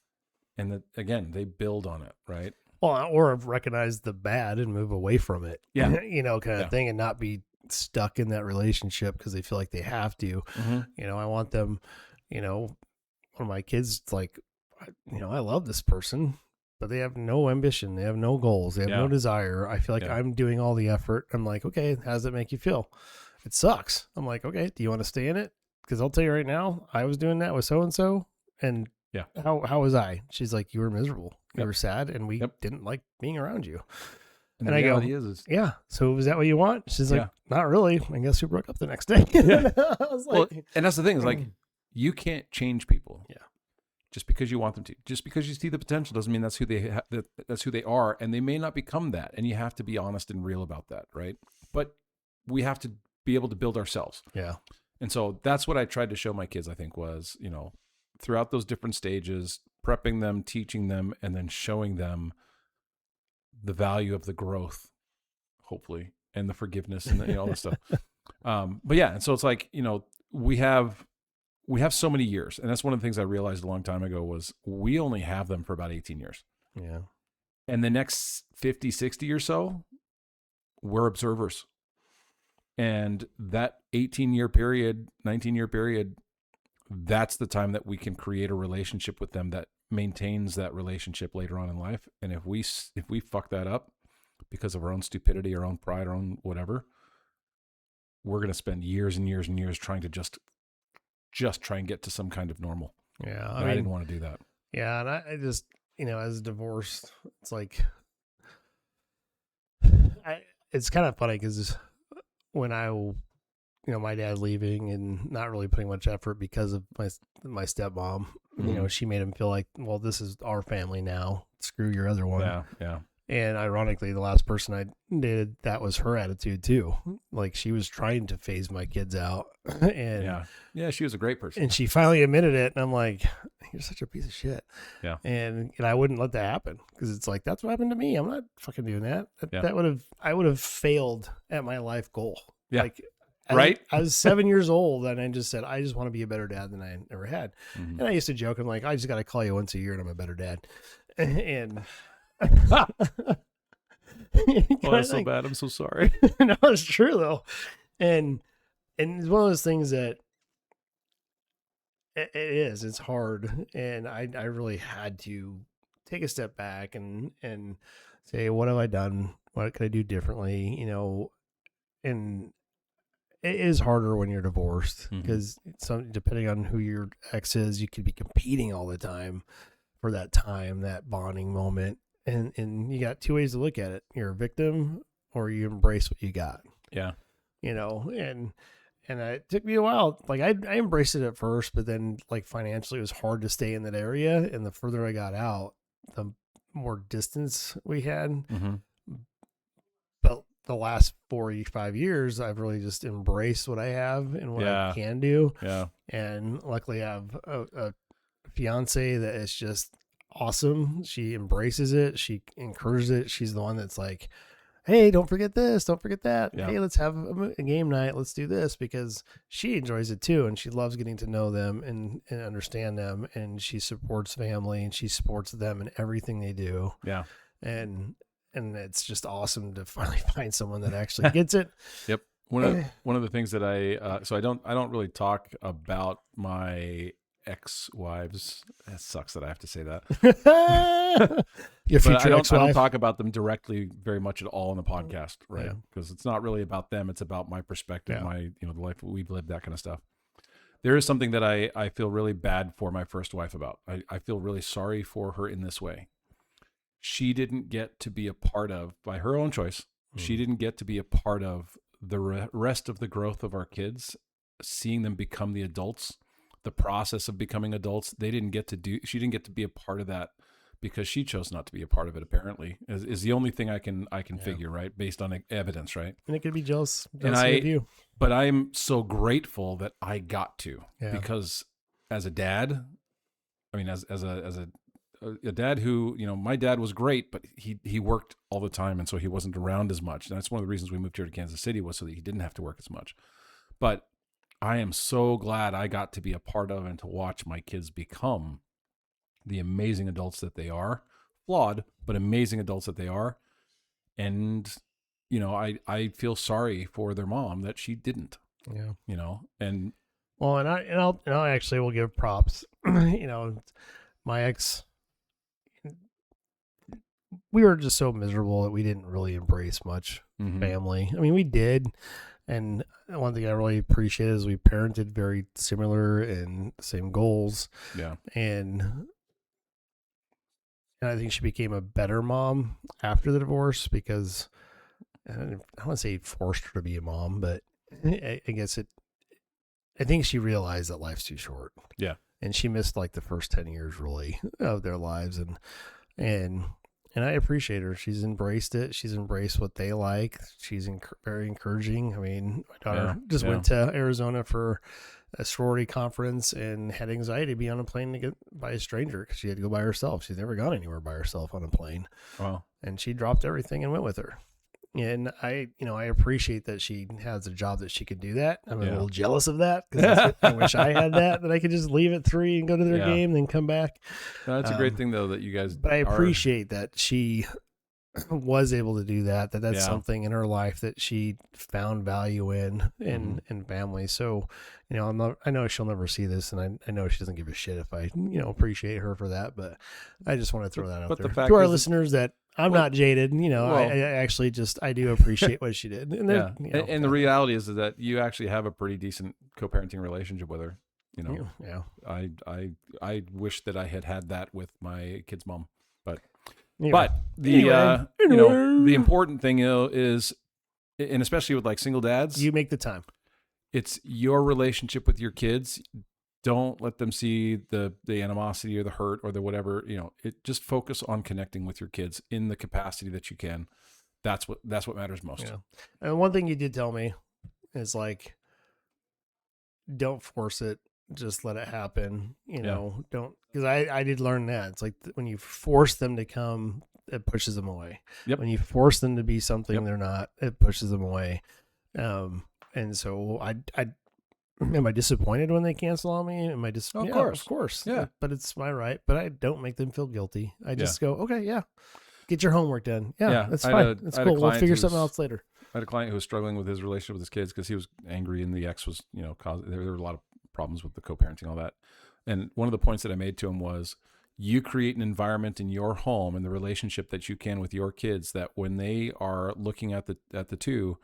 And that, again, they build on it, right? Well, or recognize the bad and move away from it. Yeah. Kind of thing, and not be stuck in that relationship because they feel like they have to. Mm-hmm. I want them, one of my kids, like, I love this person, but they have no ambition. They have no goals. They have no desire. I feel like I'm doing all the effort. I'm like, okay, how does it make you feel? It sucks. I'm like, okay, do you want to stay in it? Because I'll tell you right now, I was doing that with so-and-so, and how was I? She's like, you were miserable. You were sad, and we didn't like being around you. And I go, so is that what you want? She's like, not really. I guess we broke up the next day. I was like, and that's the thing, is like, you can't change people. Yeah. Just because you want them to. Just because you see the potential doesn't mean that's who that's who they are, and they may not become that. And you have to be honest and real about that, right? But we have to be able to build ourselves. Yeah. And so that's what I tried to show my kids, I think, was, throughout those different stages, prepping them, teaching them, and then showing them the value of the growth, hopefully, and the forgiveness and all this stuff. But yeah, and so it's like, we have so many years. And that's one of the things I realized a long time ago was we only have them for about 18 years. Yeah. And the next 50, 60 or so, we're observers. And that 18-year period, 19-year period, that's the time that we can create a relationship with them that maintains that relationship later on in life. And if we fuck that up because of our own stupidity, our own pride, our own whatever, we're going to spend years and years and years trying to just try and get to some kind of normal. Yeah. I didn't want to do that. Yeah. And I just, as divorced, it's like, it's kind of funny because when my dad leaving and not really putting much effort because of my stepmom, she made him feel like, well, this is our family now. Screw your other one. Yeah. Yeah. And ironically, the last person I dated, that was her attitude too. Like, she was trying to phase my kids out. And she was a great person. And she finally admitted it. And I'm like, you're such a piece of shit. Yeah. And I wouldn't let that happen because it's like, that's what happened to me. I'm not fucking doing that. I would have failed at my life goal. Yeah. Like, Right? I was 7 years old, and I just said, I just want to be a better dad than I ever had. Mhm. And I used to joke, I'm like, I just got to call you once a year, and I'm a better dad. And Oh, that's so bad. I'm so sorry. no, it's true though, and it's one of those things that it is. It's hard, and I really had to take a step back and say, what have I done? What could I do differently? And it is harder when you're divorced Mhm. because depending on who your ex is, you could be competing all the time for that time, that bonding moment, and you got two ways to look at it: you're a victim, or you embrace what you got. Yeah. And it took me a while. Like I embraced it at first, but then like financially it was hard to stay in that area. And the further I got out, the more distance we had. Mm-hmm. But the last 45 years, I've really just embraced what I have and what I can do. Yeah. And luckily I have a fiance that is just awesome. She embraces it. She encourages it. She's the one that's like, hey, don't forget this, don't forget that. Yeah. Hey, let's have a game night. Let's do this, because she enjoys it too. And she loves getting to know them and understand them. And she supports family and she supports them in everything they do. Yeah. And it's just awesome to finally find someone that actually gets it. Yep. One of the things that I don't really talk about my ex-wives. That sucks that I have to say that. Your But future I ex-wife. don't talk about them directly very much at all on the podcast, right? Yeah. Because it's not really about them. It's about my perspective, Yeah. the life that we've lived, that kind of stuff. There is something that I feel really bad for my first wife about. I feel really sorry for her in this way. She didn't get to be a part of, by her own choice, she didn't get to be a part of the rest of the growth of our kids, seeing them become the adults, the process of becoming adults. She didn't get to be a part of that because she chose not to be a part of it, apparently, is the only thing I can figure, right? Based on evidence, right? And it could be jealous And of you. But I'm so grateful that I got to, Yeah. because as a dad, I mean, as a dad who, my dad was great, but he worked all the time. And so he wasn't around as much. And that's one of the reasons we moved here to Kansas City, was so that he didn't have to work as much. But I am so glad I got to be a part of and to watch my kids become the amazing adults that they are, flawed, but amazing adults that they are. And, I feel sorry for their mom that she didn't, Yeah. and Well, and I actually will give props. My ex, we were just so miserable that we didn't really embrace much family. I mean, we did. And one thing I really appreciate is we parented very similar and same goals. Yeah. And I think she became a better mom after the divorce, because I don't want to say forced her to be a mom, but I guess I think she realized that life's too short. Yeah. And she missed like the first 10 years really of their lives. And I appreciate her. She's embraced it. She's embraced what they like. She's very encouraging. I mean, my daughter just went to Arizona for a sorority conference and had anxiety to be on a plane to get by a stranger because she had to go by herself. She's never gone anywhere by herself on a plane. Wow. And she dropped everything and went with her. And I appreciate that she has a job that she could do that. I'm a little jealous of that, because I wish I had that I could just leave at 3 and go to their game, then come back. No, that's a great thing though, that you guys. But I appreciate that she was able to do that. That's something in her life that she found value in family. So, I know she'll never see this, and I know she doesn't give a shit if I, appreciate her for that. But I just want to throw that out there to our listeners that I'm not jaded. I actually I do appreciate what she did. And and the reality is that you actually have a pretty decent co-parenting relationship with her. I wish that I had that with my kid's mom, but. Anyway. But the important thing is, and especially with like single dads, you make the time. It's your relationship with your kids. Don't let them see the animosity or the hurt or the whatever. Just focus on connecting with your kids in the capacity that you can. That's what matters most. Yeah. And one thing you did tell me is like, don't force it. Just let it happen, don't, because I did learn that. It's like when you force them to come, it pushes them away. Yep. When you force them to be something they're not, it pushes them away. And so am I disappointed when they cancel on me? Am I just, Of yeah, course. of course. Yeah. But it's my right. But I don't make them feel guilty. I just go, okay, yeah, get your homework done. Yeah, Yeah, that's I had fine. a- That's I had a cool. We'll client figure who's- something else later. I had a client who was struggling with his relationship with his kids because he was angry and the ex was, there were a lot of problems with the co-parenting, all that. And one of the points that I made to him was, you create an environment in your home and the relationship that you can with your kids that when they are looking at the two,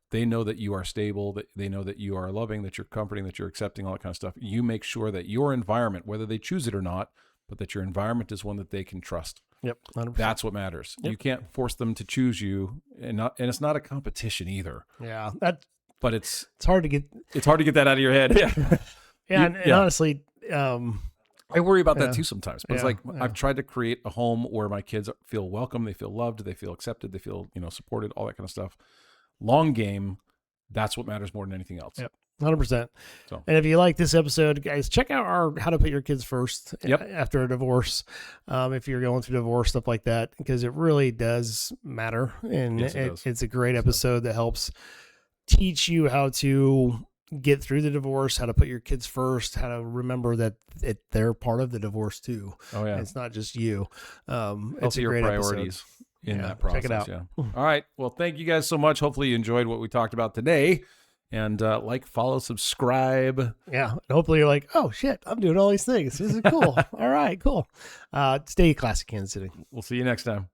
they know that you are stable, that they know that you are loving, that you're comforting, that you're accepting, all that kind of stuff. You make sure that your environment, whether they choose it or not, but that your environment is one that they can trust. Yep, 100%. That's what matters. Yep. You can't force them to choose you, and it's not a competition either. Yeah, But it's hard to get. hard to get that out of your head. Yeah, Yeah, and honestly, I worry about that too sometimes. But it's Yeah, like yeah. I've tried to create a home where my kids feel welcome, they feel loved, they feel accepted, they feel supported, all that kind of stuff. Long game, that's what matters more than anything else. Yep. 100%. So. And if you like this episode, guys, check out our How to Put Your Kids First after a divorce. If you're going through divorce, stuff like that, because it really does matter. And Yes, it does. it's a great episode that helps teach you how to get through the divorce, how to put your kids first, how to remember that they're part of the divorce too. Oh yeah, It's not just you. It's also a your great priorities episode. in Yeah, that process. check it out. Yeah. All right. Well, thank you guys so much. Hopefully you enjoyed what we talked about today. And follow, subscribe. Yeah. And hopefully you're like, oh shit, I'm doing all these things. This is cool. All right, cool. Stay classy, Kansas City. We'll see you next time.